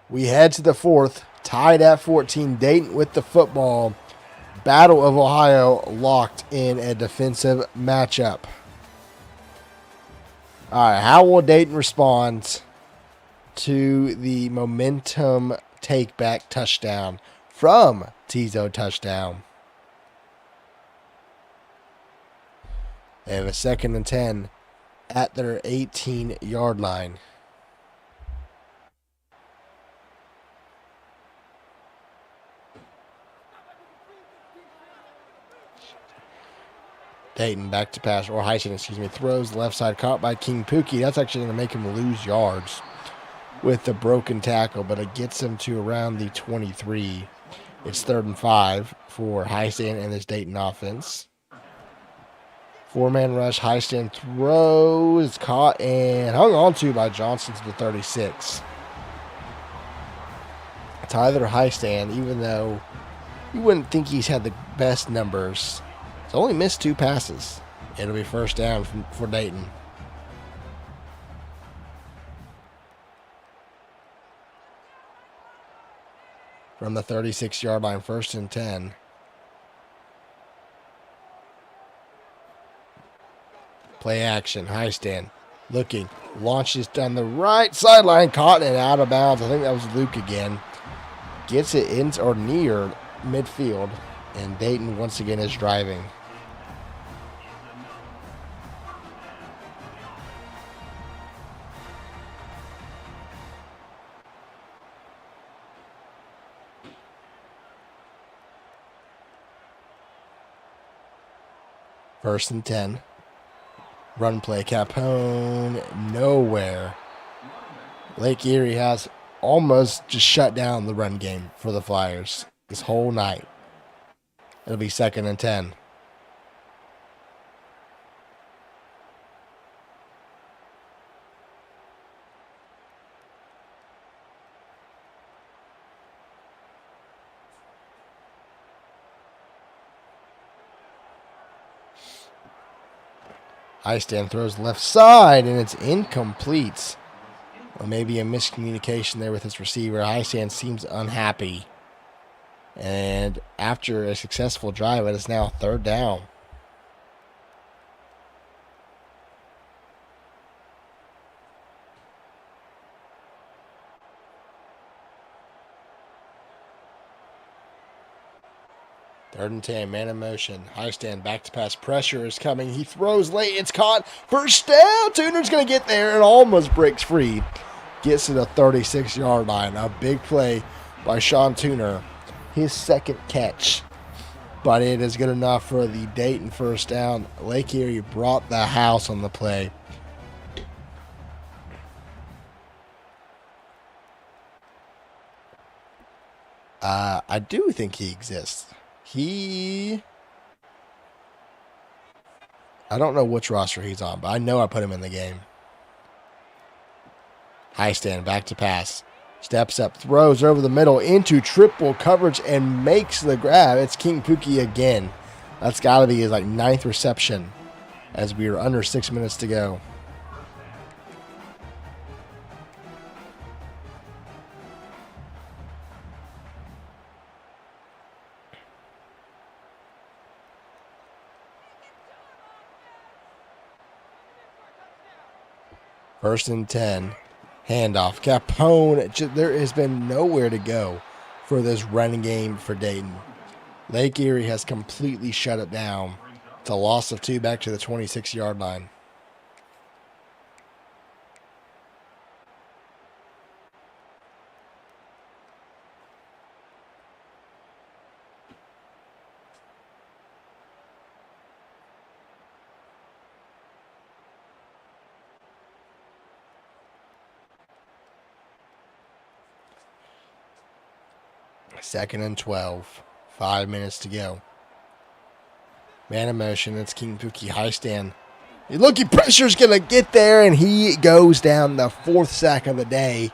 We head to the fourth, tied at 14. Dayton with the football. Battle of Ohio locked in a defensive matchup. All right, how will Dayton respond to the momentum take-back touchdown from Tizo touchdown? They have a 2nd and 10 at their 18-yard line. Dayton back to pass, or Heisen, throws left side, caught by King Pookie. That's actually going to make him lose yards with the broken tackle, but it gets him to around the 23. It's 3rd and 5 for Heisen and this Dayton offense. 4-man rush. Heisen throws, caught, and hung on to by Johnson to the 36. Tyler Heisen, even though you wouldn't think he's had the best numbers, he's only missed 2 passes. It'll be first down for Dayton. From the 36-yard line, 1st and 10. Play action. Heisen looking. Launches down the right sideline. Caught and out of bounds. I think that was Luke again. Gets it in or near midfield. And Dayton once again is driving. First and 10. Run play. Capone nowhere. Lake Erie has almost just shut down the run game for the Flyers this whole night. It'll be 2nd and 10. Heisen throws left side, and it's incomplete. Or maybe a miscommunication there with his receiver. Heisen seems unhappy. And after a successful drive, it is now 3rd down. Third and 10, man in motion. Heisen back to pass. Pressure is coming. He throws late. It's caught. First down. Tuner's going to get there and almost breaks free. Gets to the 36-yard line. A big play by Sean Tuner. His 2nd catch. But it is good enough for the Dayton first down. Lake Erie brought the house on the play. I do think he exists. I don't know which roster he's on, but I know I put him in the game. Heisen back to pass. Steps up, throws over the middle into triple coverage and makes the grab. It's King Pookie again. That's got to be his 9th reception as we are under 6 minutes to go. First and 10. Handoff. Capone. There has been nowhere to go for this running game for Dayton. Lake Erie has completely shut it down. It's a loss of 2 back to the 26-yard line. Second and 12. 5 minutes to go. Man in motion. It's King Pookie. Heisen. Pressure's going to get there, and he goes down, the 4th sack of the day.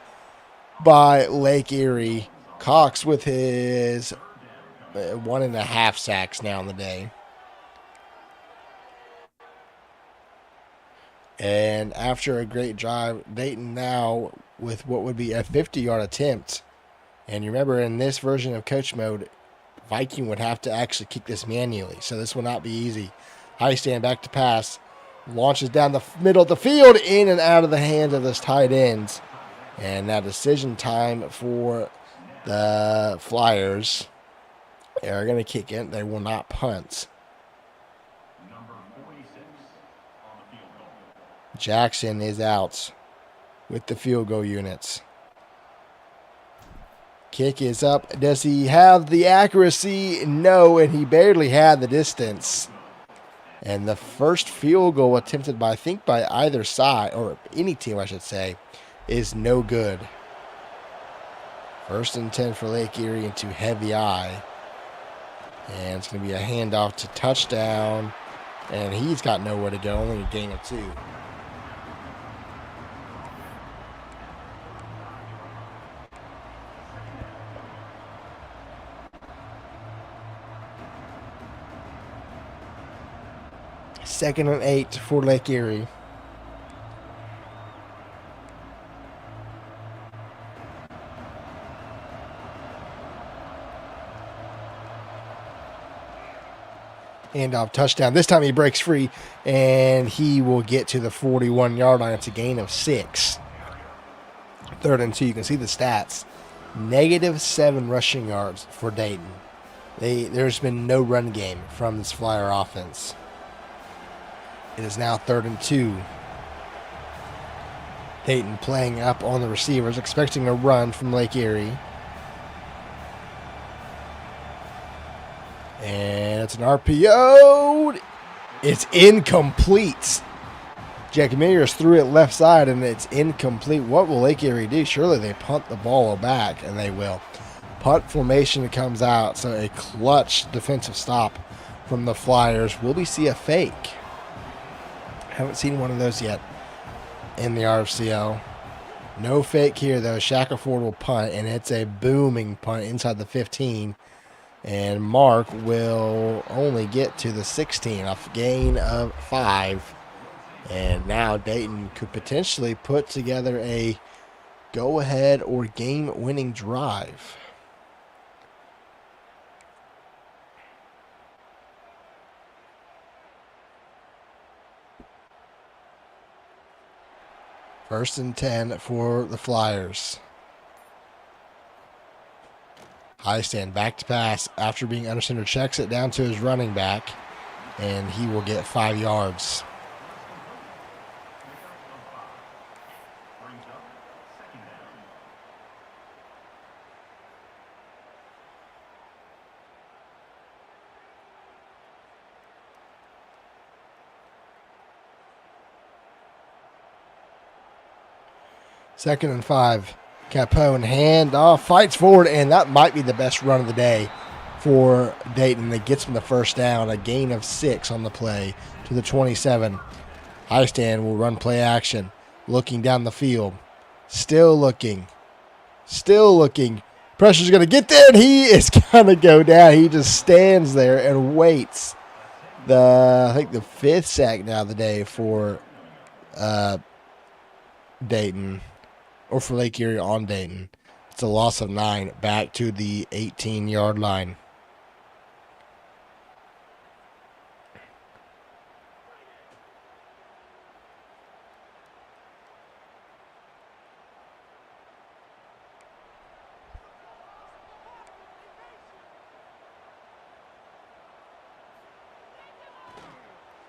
by Lake Erie. Cox with his 1.5 sacks now in the day. And after a great drive, Dayton now with what would be a 50-yard attempt. And you remember in this version of coach mode, Viking would have to actually kick this manually. So this will not be easy. High stand back to pass. Launches down the middle of the field, in and out of the hands of this tight ends. And now decision time for the Flyers. They're going to kick it. They will not punt. Jackson is out with the field goal units. Kick is up. Does he have the accuracy? No, and he barely had the distance. And the first field goal attempted by, I think, by either side, or any team, I should say, is no good. 1st and 10 for Lake Erie into heavy eye. And it's going to be a handoff to touchdown. And he's got nowhere to go, only a gain of 2. Second and 8 for Lake Erie. Handoff, touchdown. This time he breaks free, and he will get to the 41-yard line. It's a gain of 6. 3rd and 2. You can see the stats. -7 rushing yards for Dayton. There's been no run game from this Flyer offense. It is now 3rd and 2. Dayton playing up on the receivers, expecting a run from Lake Erie. And it's an RPO. It's incomplete. Jack Mears threw it left side, and it's incomplete. What will Lake Erie do? Surely they punt the ball back, and they will. Punt formation comes out, so a clutch defensive stop from the Flyers. Will we see a fake? Haven't seen one of those yet in the RFCL. No fake here, though. Shackelford will punt, and it's a booming punt inside the 15. And Mark will only get to the 16, a gain of 5. And now Dayton could potentially put together a go-ahead or game-winning drive. First and 10 for the Flyers. High stand, back to pass. After being under center, checks it down to his running back, and he will get 5 yards. Second and 5. Capone handoff, fights forward, and that might be the best run of the day for Dayton. That gets him the first down, a gain of 6 on the play to the 27. High stand will run play action, looking down the field. Still looking. Pressure's going to get there, and he is going to go down. He just stands there and waits. I think the 5th sack now of the day for Dayton. Or for Lake Erie on Dayton. It's a loss of 9 back to the 18-yard line.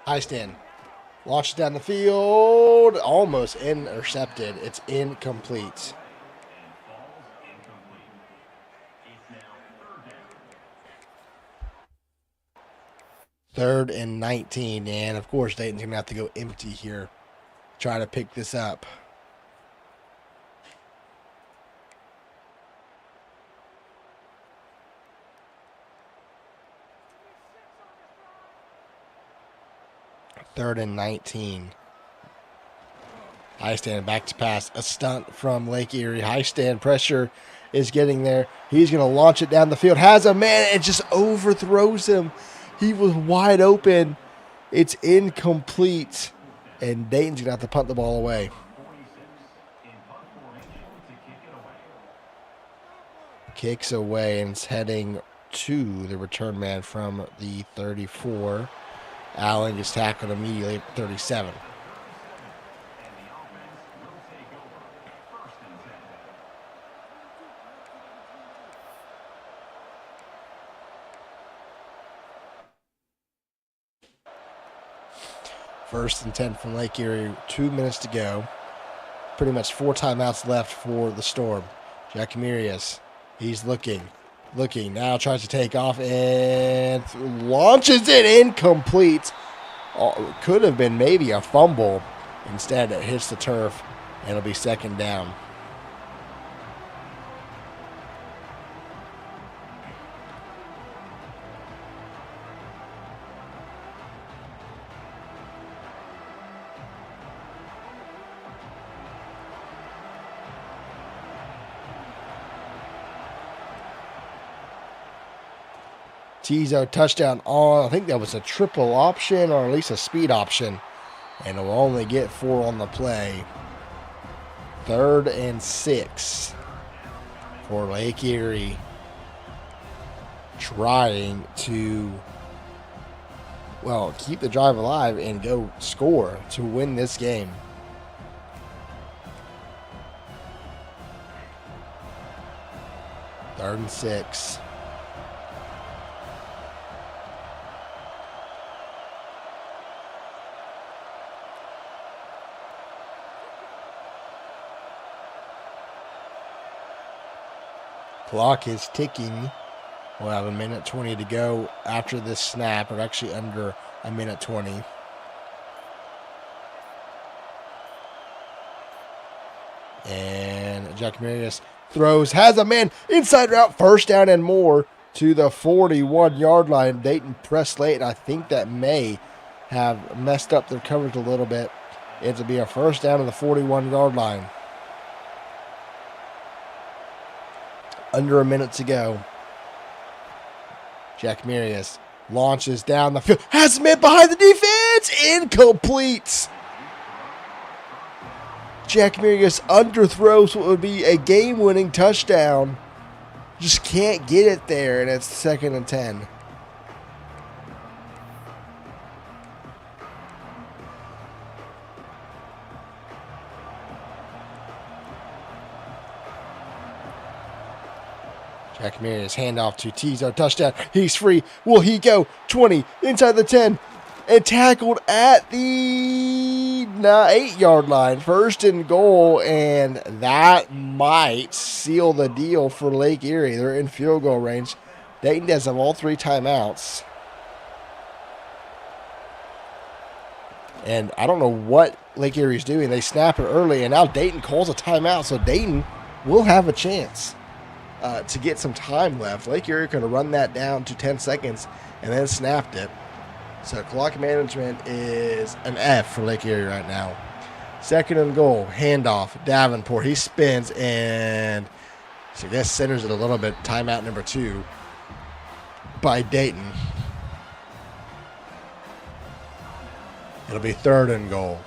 High stand. Launches down the field. Almost intercepted. It's incomplete. Third and 19. And, of course, Dayton's going to have to go empty here. Try to pick this up. Third and 19. High stand back to pass. A stunt from Lake Erie. High stand pressure is getting there. He's going to launch it down the field. Has a man and just overthrows him. He was wide open. It's incomplete. And Dayton's going to have to punt the ball away. Kicks away and it's heading to the return man from the 34. Allen gets tackled immediately at 37. First and 10 from Lake Erie. 2 minutes to go. Pretty much 4 timeouts left for the Storm. Jack Amirius, he's looking. Now tries to take off and launches it incomplete. Could have been maybe a fumble. Instead, it hits the turf and it'll be second down. Tizo touchdown on, I think that was a triple option or at least a speed option. And it'll only get 4 on the play. 3rd and 6 for Lake Erie. Trying to, well, keep the drive alive and go score to win this game. Third and 6. Clock is ticking. We'll have 1:20 to go after this snap, or actually under 1:20. And Jack Marius throws, has a man, inside route, first down and more to the 41-yard line. Dayton pressed late, and I think that may have messed up their coverage a little bit. It'll be a first down to the 41-yard line. Under a minute to go. Jack Marius launches down the field. Has a man behind the defense. Incomplete. Jack Marius underthrows what would be a game-winning touchdown. Just can't get it there, and it's 2nd and 10. Jack Marius handoff to Tizo, touchdown. He's free. Will he go? 20 inside the 10 and tackled at the 8-yard line. 1st and goal, and that might seal the deal for Lake Erie. They're in field goal range. Dayton does have all 3 timeouts. And I don't know what Lake Erie's doing. They snap it early, and now Dayton calls a timeout, so Dayton will have a chance to get some time left. Lake Erie could have run that down to 10 seconds and then snapped it. So clock management is an F for Lake Erie right now. 2nd and goal, handoff, Davenport. He spins and so I guess centers it a little bit. Timeout number 2 by Dayton. It'll be 3rd and goal.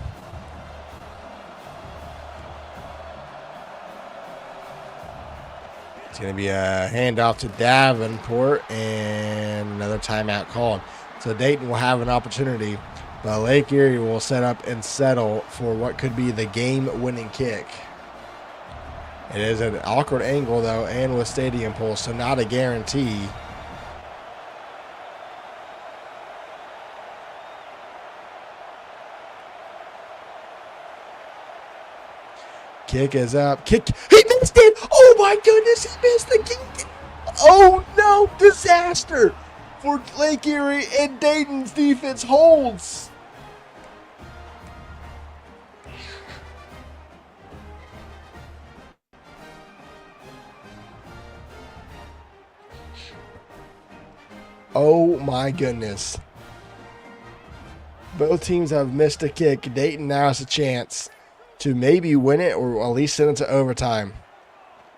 It's going to be a handoff to Davenport and another timeout called. So Dayton will have an opportunity, but Lake Erie will set up and settle for what could be the game-winning kick. It is an awkward angle, though, and with stadium pulse, so not a guarantee. Kick is up. Kick. He missed it. Oh, my goodness. He missed the kick. Oh, no. Disaster for Lake Erie, and Dayton's defense holds. Oh, my goodness. Both teams have missed a kick. Dayton now has a chance to maybe win it or at least send it to overtime.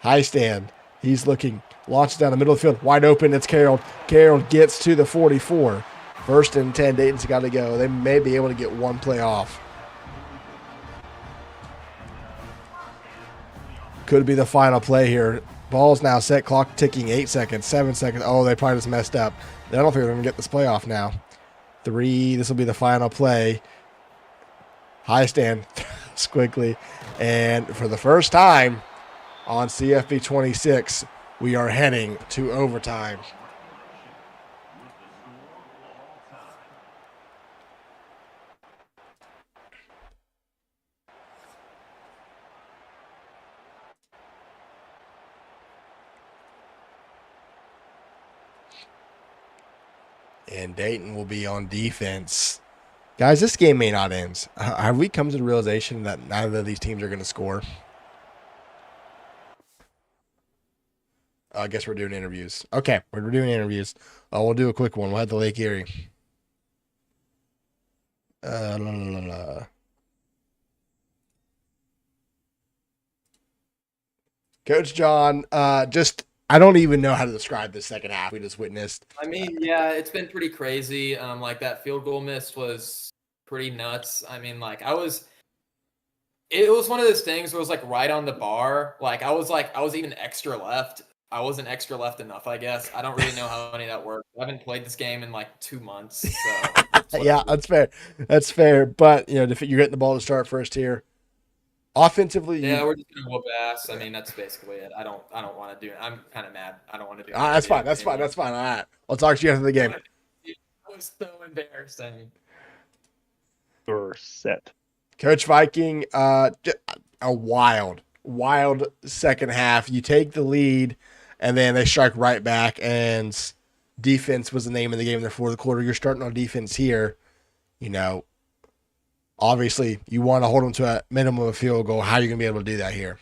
High stand. He's looking. Launches down the middle of the field. Wide open. It's Carroll. Carroll gets to the 44. 1st and 10. Dayton's got to go. They may be able to get one play off. Could be the final play here. Ball's now set. Clock ticking. 8 seconds. 7 seconds. Oh, they probably just messed up. I don't think they're going to get this play off now. 3. This will be the final play. High stand. Quickly. And for the first time on CFB 26, we are heading to overtime. And Dayton will be on defense. Guys, this game may not end. Have we come to the realization that neither of these teams are going to score? I guess we're doing interviews. Okay, we're doing interviews. We'll do a quick one. We'll head to Lake Erie. Coach John, I don't even know how to describe this second half we just witnessed. I mean, yeah, it's been pretty crazy. Like that field goal miss was pretty nuts. I mean, like it was one of those things where it was like right on the bar. Like I was even extra left. I wasn't extra left enough, I guess. I don't really know how any of that worked. I haven't played this game in like 2 months. So yeah, that's fair. That's fair. But you're getting the ball to start first here. Offensively, yeah, we're just gonna whoop ass. I mean, that's basically it. I don't want to do it. I'm kind of mad. I don't want to do it. That's fine. That's fine. That's fine. All right. I'll talk to you after the game. It was so embarrassing. You're set. Coach Viking, a wild second half. You take the lead, and then they strike right back, and defense was the name of the game in the fourth quarter. You're starting on defense here. Obviously, you want to hold them to a minimum of a field goal. How are you going to be able to do that here?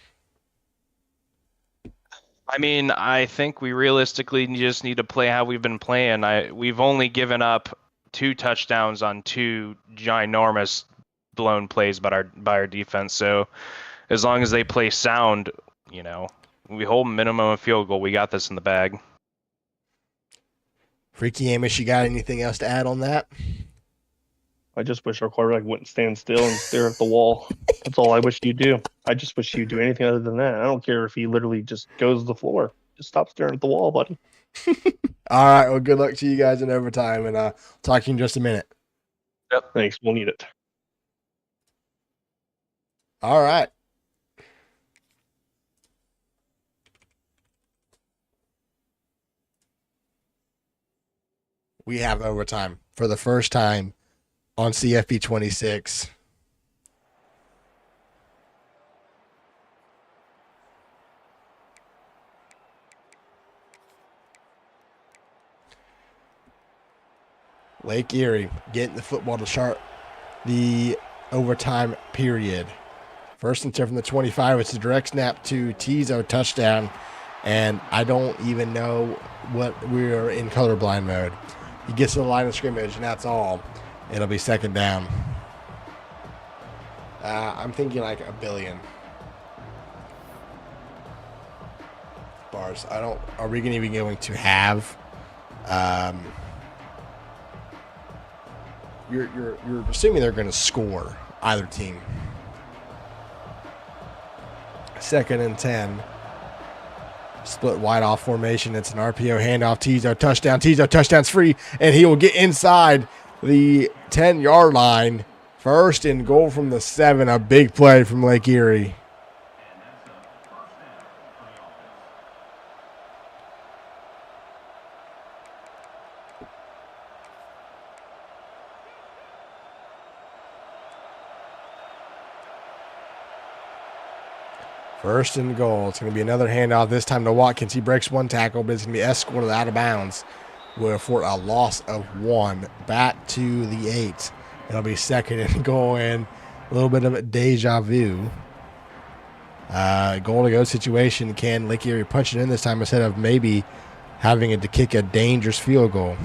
I mean, I think we realistically just need to play how we've been playing. We've only given up 2 touchdowns on 2 ginormous blown plays by our defense. So as long as they play sound, we hold minimum of field goal. We got this in the bag. Freaky Amish, you got anything else to add on that? I just wish our quarterback wouldn't stand still and stare at the wall. That's all I wish you'd do. I just wish you'd do anything other than that. I don't care if he literally just goes to the floor. Just stop staring at the wall, buddy. All right. Well, good luck to you guys in overtime, and I'll talk to you in just a minute. Yep. Thanks. We'll need it. All right. We have overtime for the first time on CFP 26. Lake Erie getting the football to start the overtime period. First and 10 from the 25. It's a direct snap to Tizo, touchdown. And I don't even know what we're in colorblind mode. He gets to the line of scrimmage, and that's all. It'll be second down. I'm thinking like a billion bars. Are we even going to have? You're assuming they're going to score either team. Second and 10. Split wide off formation. It's an RPO handoff. Tizo touchdown. Tizo touchdown's free, and he will get inside the 10-yard line. First and goal from the 7. A big play from Lake Erie. First and goal. It's going to be another handoff, this time to Watkins. He breaks one tackle, but it's going to be escorted out of bounds for a loss of 1. Back to the 8. It'll be second and goal, and a little bit of a deja vu. Goal-to-go situation. Can Lake Erie punch it in this time instead of maybe having it to kick a dangerous field goal?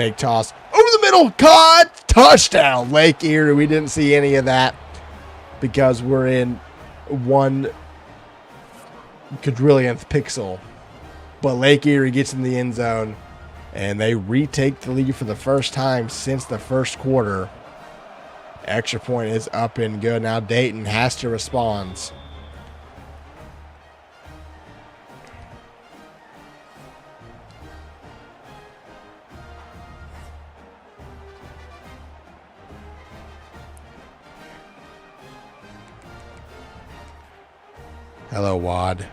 Fake toss over the middle. Caught. Touchdown. Lake Erie. We didn't see any of that because we're in 1 quadrillionth pixel. But Lake Erie gets in the end zone, and they retake the lead for the first time since the first quarter. Extra point is up and good. Now Dayton has to respond. Hello, Wad.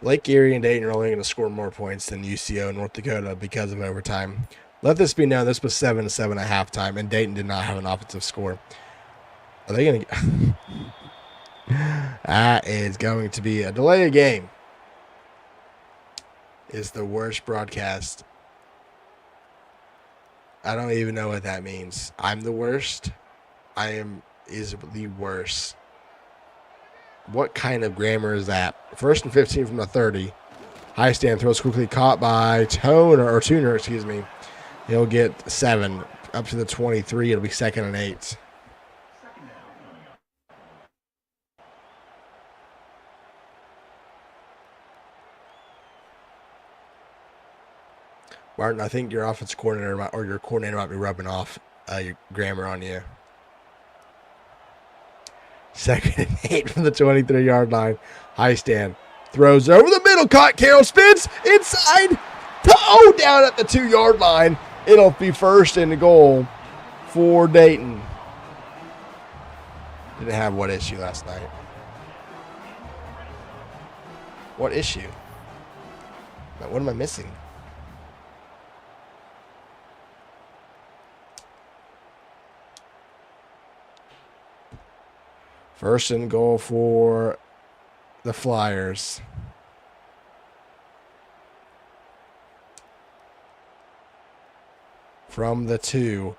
Lake Erie and Dayton are only going to score more points than UCO and North Dakota because of overtime. Let this be known, this was 7-7 at halftime, and Dayton did not have an offensive score. Are they going to... That is going to be a delay of game. Is the worst broadcast. I don't even know what that means. I'm the worst. I am is the worst. What kind of grammar is that? 1st and 15 from the 30. High stand throws quickly, caught by Tuner, excuse me. He'll get 7 up to the 23. It'll be 2nd and 8. Martin, I think your offense coordinator or your coordinator might be rubbing off your grammar on you. 2nd and 8 from the 23-yard line. High stand. Throws over the middle. Caught. Carroll spins inside. Down at the 2-yard line. It'll be 1st and goal for Dayton. Didn't have what issue last night? What issue? What am I missing? First and goal for the Flyers. From the 2.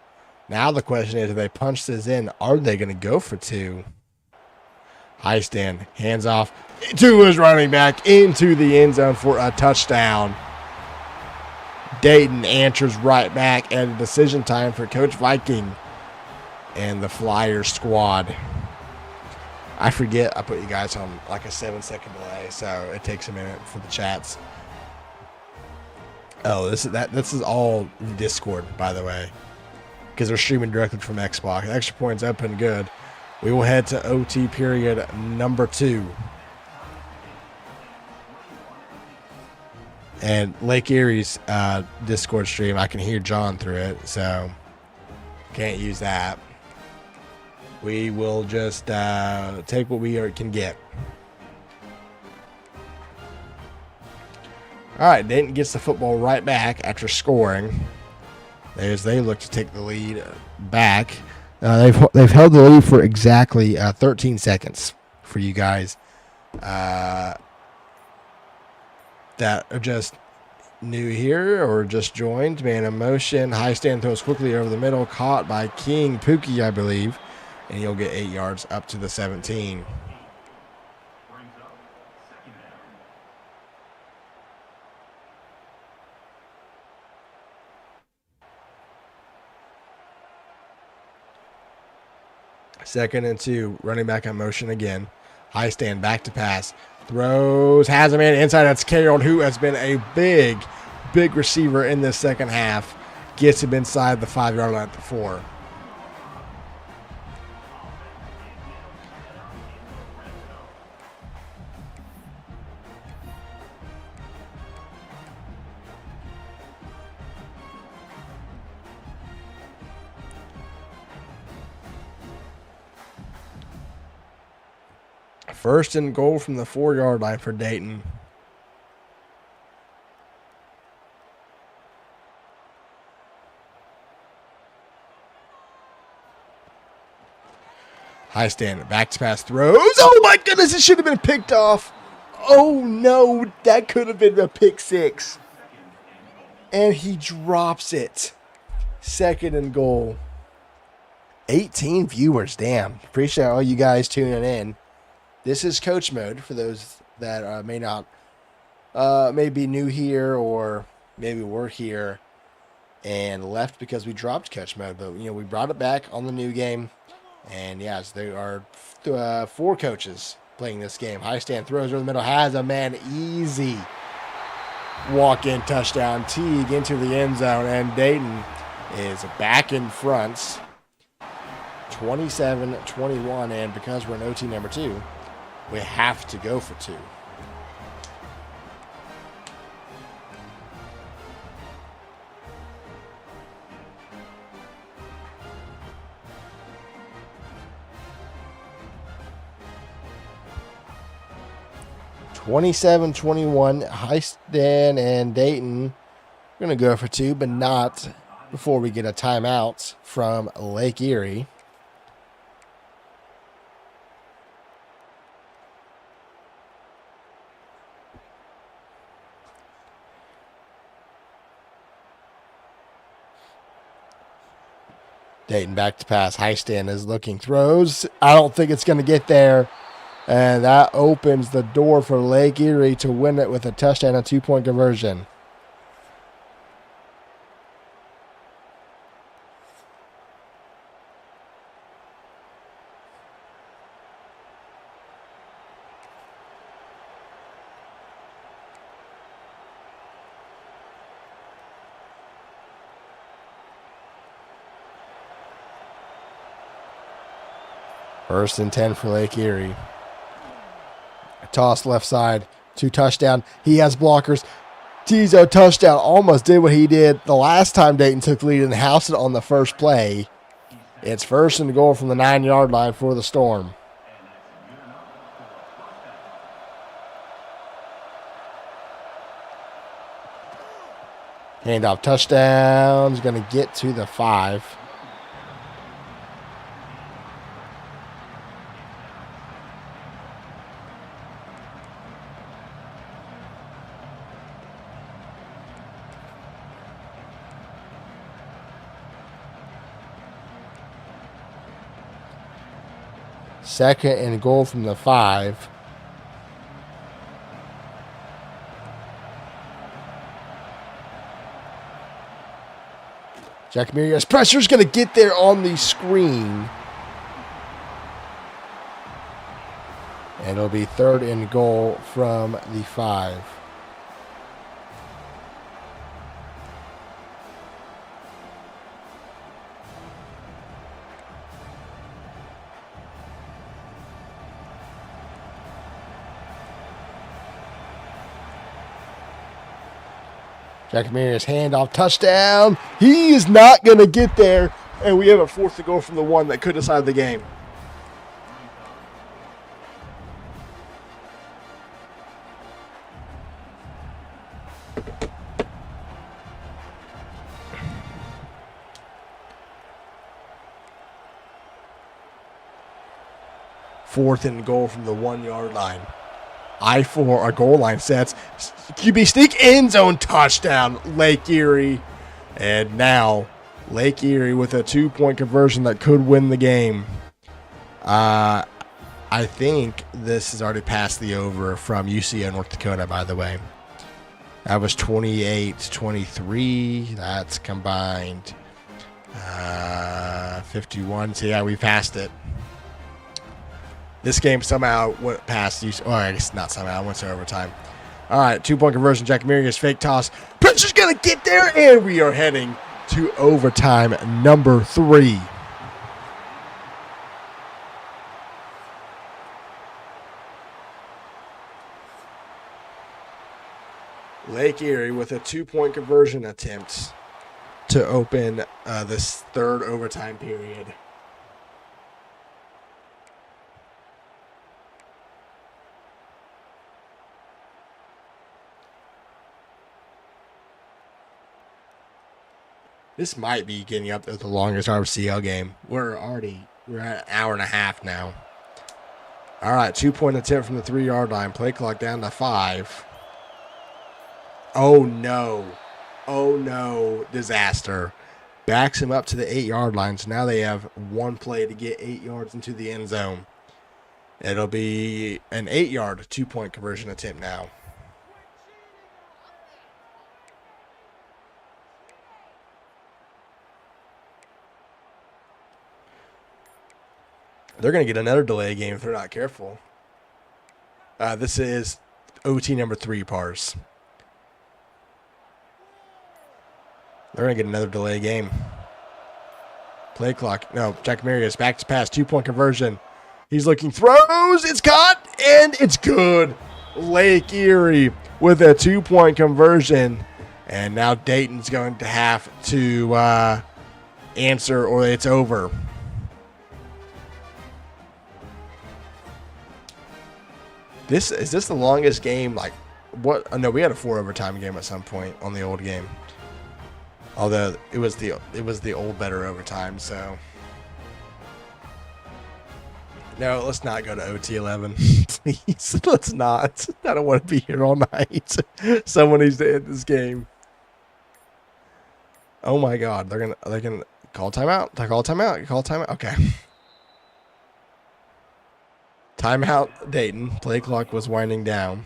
Now the question is, if they punch this in, are they going to go for 2? High stand, hands off to his running back into the end zone for a touchdown. Dayton answers right back at a decision time for Coach Viking and the Flyers squad. I forget I put you guys on like a 7-second delay, so it takes a minute for the chats. Oh, this is all Discord, by the way, because they're streaming directly from Xbox. Extra points up and good. We will head to OT period number 2. And Lake Erie's Discord stream, I can hear John through it, so can't use that. We will just take what we can get. All right, Dayton gets the football right back after scoring. As they look to take the lead back. They've held the lead for exactly 13 seconds for you guys that are just new here or just joined. Man in motion. High stand throws quickly over the middle. Caught by King Pookie, I believe. And he'll get 8 yards up to the 17. Second and 2, running back on motion again. High stand, back to pass. Throws, has a man inside. That's Carroll, who has been a big receiver in this second half. Gets him inside the 5-yard line at the 4. First and goal from the 4-yard line for Dayton. High stand, back to pass, throws. Oh my goodness, it should have been picked off. Oh no, that could have been a pick 6. And he drops it. 2nd and goal. 18 viewers. Damn. Appreciate all you guys tuning in. This is Coach Mode for those that may not, may be new here or maybe were here and left because we dropped Coach Mode. But, we brought it back on the new game. And, yes, there are 4 coaches playing this game. High stand throws over the middle. Has a man easy. Walk-in touchdown. Teague into the end zone. And Dayton is back in front. 27-21, and because we're in OT number 2, we have to go for 2. High stand and Dayton going to go for 2, but not before we get a timeout from Lake Erie. Dayton back to pass. High stand is looking. Throws. I don't think it's going to get there. And that opens the door for Lake Erie to win it with a touchdown and 2-point conversion. First and 10 for Lake Erie. Toss left side. 2 touchdown. He has blockers. Tizo touchdown. Almost did what he did the last time Dayton took the lead and housed it on the first play. It's first and goal from the 9-yard line for the Storm. Handoff touchdown. Is going to get to the 5. Second and goal from the 5. Jack Miria's pressure's going to get there on the screen. And it'll be third and goal from the 5. Jack Miria's handoff touchdown. He is not going to get there. And we have a 4th and goal from the 1 that could decide the game. Fourth and goal from the 1-yard line. I-4, our goal line sets. QB sneak, end zone touchdown, Lake Erie. And now, Lake Erie with a 2-point conversion that could win the game. I think this has already passed the over from UCO North Dakota, by the way. That was 28-23. That's combined 51. So, yeah, we passed it. This game somehow went past you. Oh, I guess not somehow. It went to overtime. All right, 2-point conversion. Jack Miria's fake toss. Pressure's going to get there, and we are heading to overtime number 3. Lake Erie with a 2-point conversion attempt to open this third overtime period. This might be getting up to the longest RFCL game. We're at an hour and a half now. All right, 2-point attempt from the 3-yard line. Play clock down to 5. Oh, no. Oh, no. Disaster. backs him up to the 8-yard line. So now they have one play to get 8 yards into the end zone. It'll be an 8-yard 2-point conversion attempt now. They're going to get another delay game if they're not careful. This is OT number 3, Pars. They're going to get another delay game. Play clock. No, Jack Marius back to pass. 2-point conversion. He's looking. Throws. It's caught. And it's good. Lake Erie with a 2-point conversion. And now Dayton's going to have to answer or it's over. Is this the longest game? Like, what? Oh, no, we had a 4 overtime game at some point on the old game. Although it was the old better overtime, so no, let's not go to OT 11, please. Let's not. I don't want to be here all night. Someone needs to end this game. Oh my God, they're gonna call timeout. Call timeout. Okay. Timeout, Dayton. Play clock was winding down.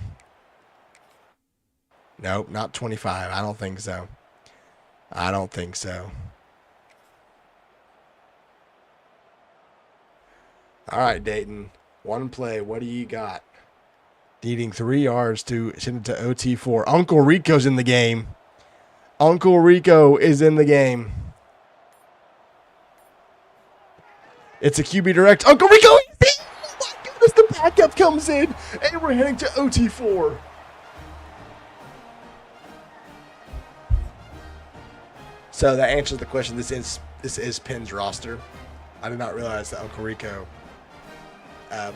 Nope, not 25. I don't think so. All right, Dayton. One play. What do you got? Needing 3 yards to send it to OT4. Uncle Rico's in the game. Uncle Rico is in the game. It's a QB direct. Uncle Rico! Oh my goodness, the backup comes in, and we're heading to OT4. So that answers the question. This is Penn's roster. I did not realize that Uncle Rico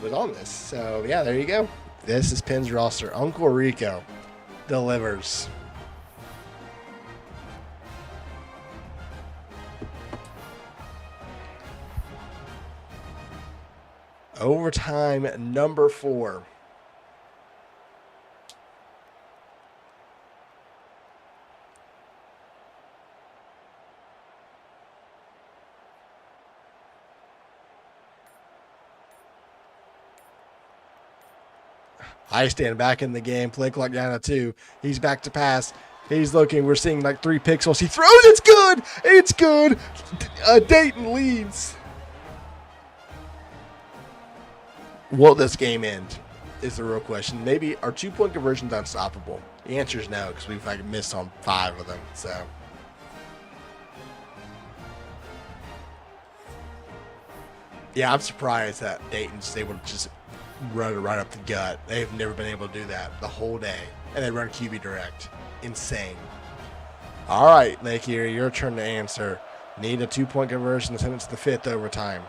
was on this. So yeah, there you go. This is Penn's roster. Uncle Rico delivers. Overtime number 4. I stand back in the game. Play clock down to 2. He's back to pass. He's looking. We're seeing like 3 pixels. He throws. It's good. It's good. Dayton leads. Will this game end? Is the real question. Maybe are 2-point conversions unstoppable? The answer is no, because we've like missed on 5 of them. So. Yeah, I'm surprised that Dayton's able to just run it right up the gut. They've never been able to do that the whole day. And they run QB direct. Insane. All right, Lake Erie, your turn to answer. Need a 2-point conversion to send it to the 5th overtime.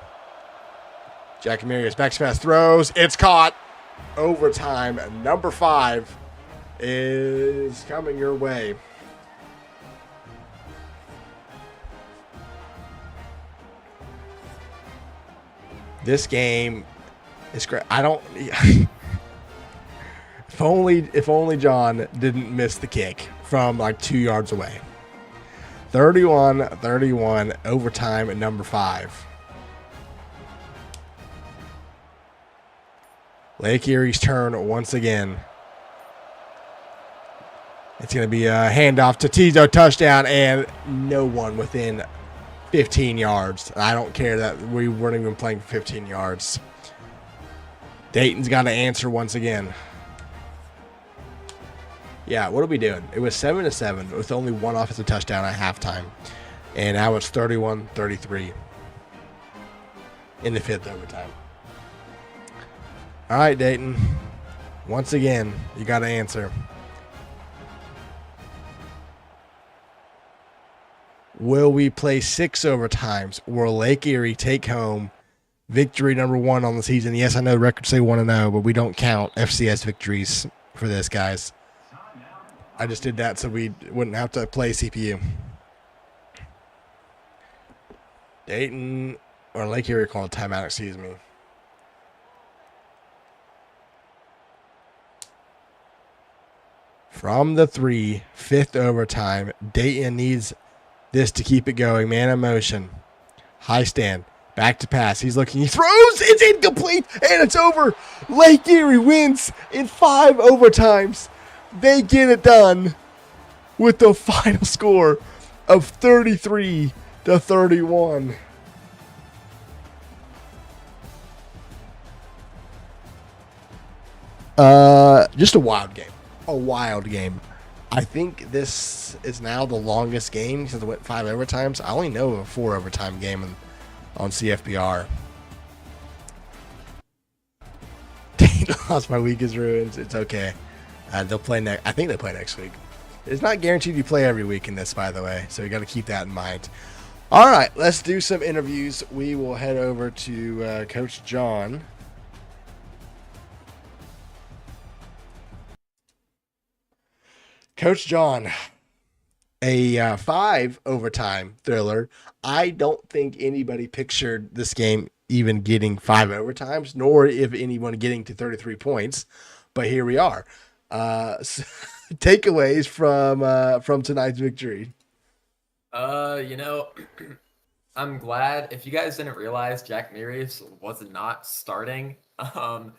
Jack Marius back to pass, throws. It's caught. Overtime number 5 is coming your way. This game is great. I don't. If only John didn't miss the kick from like 2 yards away. 31-31 overtime at number 5. Lake Erie's turn once again. It's going to be a handoff to Tizo, touchdown, and no one within 15 yards. I don't care that we weren't even playing for 15 yards. Dayton's got to answer once again. Yeah, what are we doing? It was 7-7 with only 1 offensive touchdown at halftime. And now it's 31-33 in the 5th overtime. All right, Dayton. Once again, you got to answer. Will we play 6 overtimes? Will Lake Erie take home victory number 1 on the season? Yes, I know the records say 1-0, but we don't count FCS victories for this, guys. I just did that so we wouldn't have to play CPU. Dayton, or Lake Erie called timeout, excuse me. From the 3, 5th overtime, Dayton needs This to keep it going. Man in motion. High stand. Back to pass. He's looking. He throws. It's incomplete. And it's over. Lake Erie wins in 5 overtimes. They get it done with the final score of 33-31. Just a wild game. A wild game. I think this is now the longest game since it went 5 overtimes. I only know of a 4 overtime game on CFBR. Dayton lost. My week is ruined. It's okay. They'll play next. I think they play next week. It's not guaranteed you play every week in this, by the way, so you got to keep that in mind. All right, let's do some interviews. We will head over to Coach John. Coach John, a 5 overtime thriller. I don't think anybody pictured this game even getting 5 overtimes, nor if anyone getting to 33 points. But here we are. So takeaways from tonight's victory. I'm glad. If you guys didn't realize, Jack Mirius was not starting. So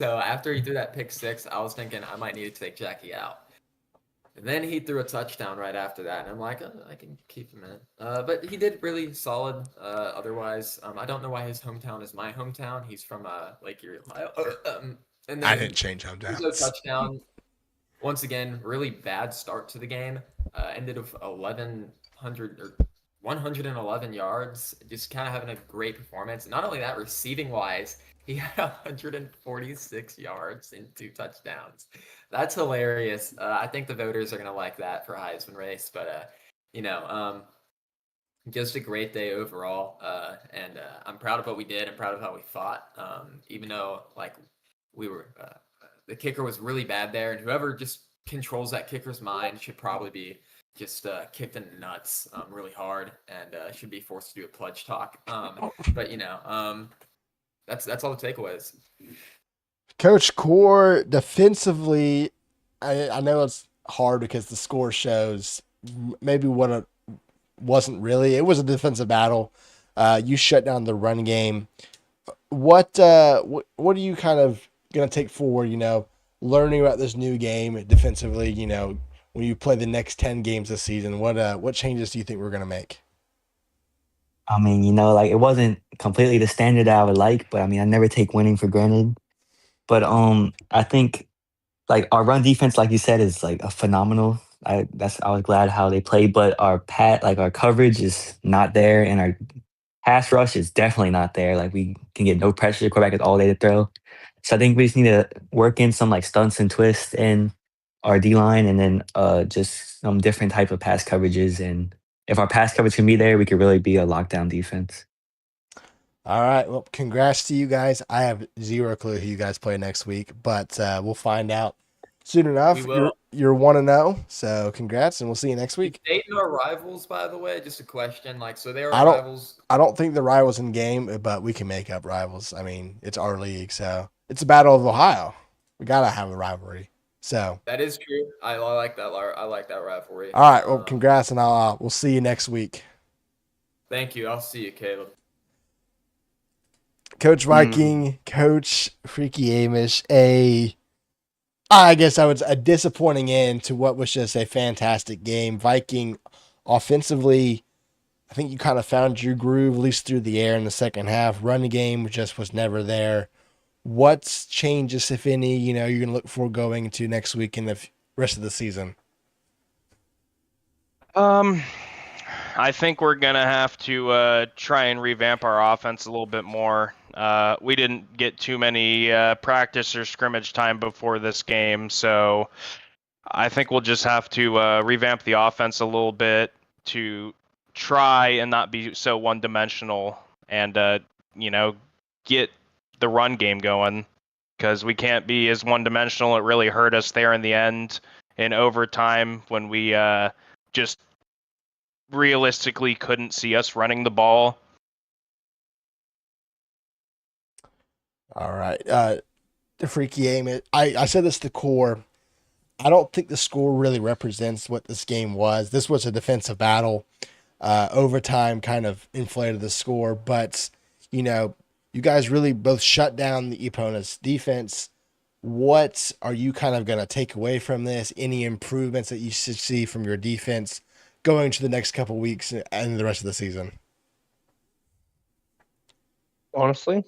after he threw that pick 6, I was thinking I might need to take Jackie out. And then he threw a touchdown right after that, and I'm like, oh, I can keep him in. But he did really solid. Otherwise, I don't know why his hometown is my hometown. He's from Lake Erie, Ohio. And then I didn't change hometowns. a touchdown. Once again, really bad start to the game. Ended with 111 yards. Just kind of having a great performance. Not only that, receiving wise, he had 146 yards and 2 touchdowns. That's hilarious. I think the voters are gonna like that for Heisman race. But just a great day overall. And I'm proud of what we did. I'm proud of how we fought. Even though we were. The kicker was really bad there, and whoever just controls that kicker's mind should probably be just kicked in the nuts really hard, and should be forced to do a pledge talk. But that's all the takeaways. Coach Core, defensively, I know it's hard because the score shows maybe what it wasn't really. It was a defensive battle. You shut down the run game. What are you kind of going to take forward, learning about this new game defensively, when you play the next 10 games this season? What changes do you think we're going to make? I mean, it wasn't completely the standard that I would like, but I mean, I never take winning for granted. But I think our run defense, like you said, is a phenomenal. I was glad how they played, but our our coverage is not there, and our pass rush is definitely not there. We can get no pressure. The quarterback is all day to throw. So I think we just need to work in some stunts and twists in our D line, and then just some different type of pass coverages. And if our pass coverage can be there, we could really be a lockdown defense. All right. Well, congrats to you guys. I have zero clue who you guys play next week, but we'll find out soon enough. You're 1-0, so congrats, and we'll see you next week. Dayton are rivals, by the way. Just a question. So they are rivals. I don't think the rivals in game, but we can make up rivals. I mean, it's our league, so it's a battle of Ohio. We gotta have a rivalry. So that is true. I like that. I like that rivalry. All right. Well, congrats, and we'll see you next week. Thank you. I'll see you, Caleb. Coach Viking, Coach Freaky Amish, I guess I would a disappointing end to what was just a fantastic game. Viking offensively, I think you kind of found your groove, at least through the air in the second half. Running game just was never there. What changes, if any, you're going to look for going into next week and the rest of the season? I think we're going to have to try and revamp our offense a little bit more. We didn't get too many practice or scrimmage time before this game, so I think we'll just have to revamp the offense a little bit to try and not be so one-dimensional and, get the run game going, because we can't be as one-dimensional. It really hurt us there in the end in overtime when we just realistically couldn't see us running the ball. All right. The Freaky Aim. I said this to Core. I don't think the score really represents what this game was. This was a defensive battle. Overtime kind of inflated the score, but you know, you guys really both shut down the opponent's defense. What are you kind of going to take away from this? Any improvements that you should see from your defense going to the next couple weeks and the rest of the season? Honestly,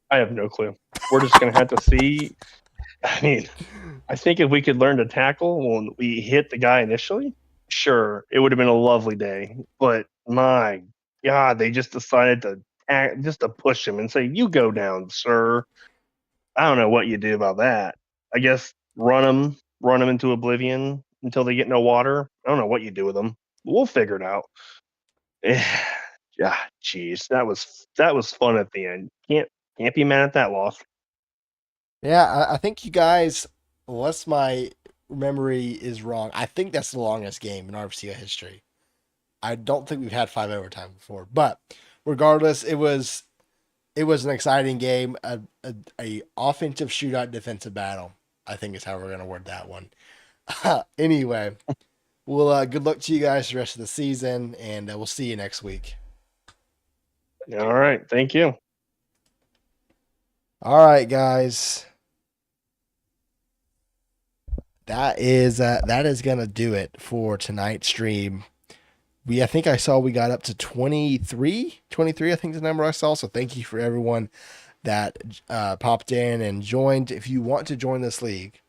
I have no clue. We're just gonna have to see. I mean, I think if we could learn to tackle when we hit the guy initially, sure, it would have been a lovely day. But my God, they just decided to just to push him and say, "You go down, sir." I don't know what you do about that. I guess run them into oblivion until they get no water. I don't know what you do with them. We'll figure it out. Yeah, jeez, that was fun at the end. Can't be mad at that loss. Yeah, I think you guys, unless my memory is wrong, I think that's the longest game in RFCL history. I don't think we've had 5 overtime before, but regardless, it was an exciting game, a offensive shootout, defensive battle. I think is how we're gonna word that one. Anyway, well, good luck to you guys the rest of the season, and we'll see you next week. All right, thank you. All right, guys. That is gonna do it for tonight's stream. I think I saw we got up to 23. I think the number I saw. So thank you for everyone that popped in and joined. If you want to join this league,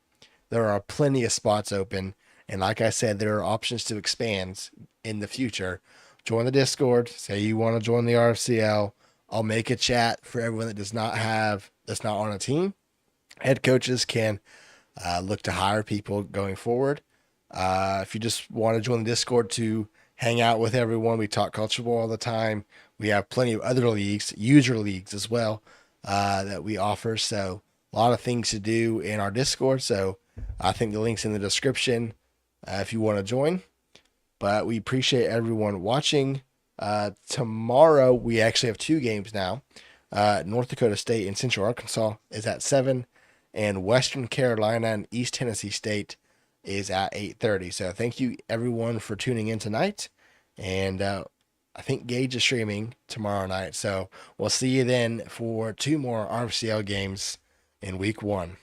there are plenty of spots open, and like I said, there are options to expand in the future. Join the Discord. Say you want to join the RFCL. I'll make a chat for everyone that's not on a team. Head coaches can look to hire people going forward. If you just want to join the Discord to hang out with everyone, we talk culture ball all the time. We have plenty of other leagues, user leagues as well, that we offer. So a lot of things to do in our Discord. So I think the link's in the description if you want to join. But we appreciate everyone watching. Tomorrow we actually have 2 games now. North Dakota State and Central Arkansas is at 7, and Western Carolina and East Tennessee State is at 8:30. So thank you everyone for tuning in tonight, and I think Gage is streaming tomorrow night. So we'll see you then for 2 more RFCL games in week 1.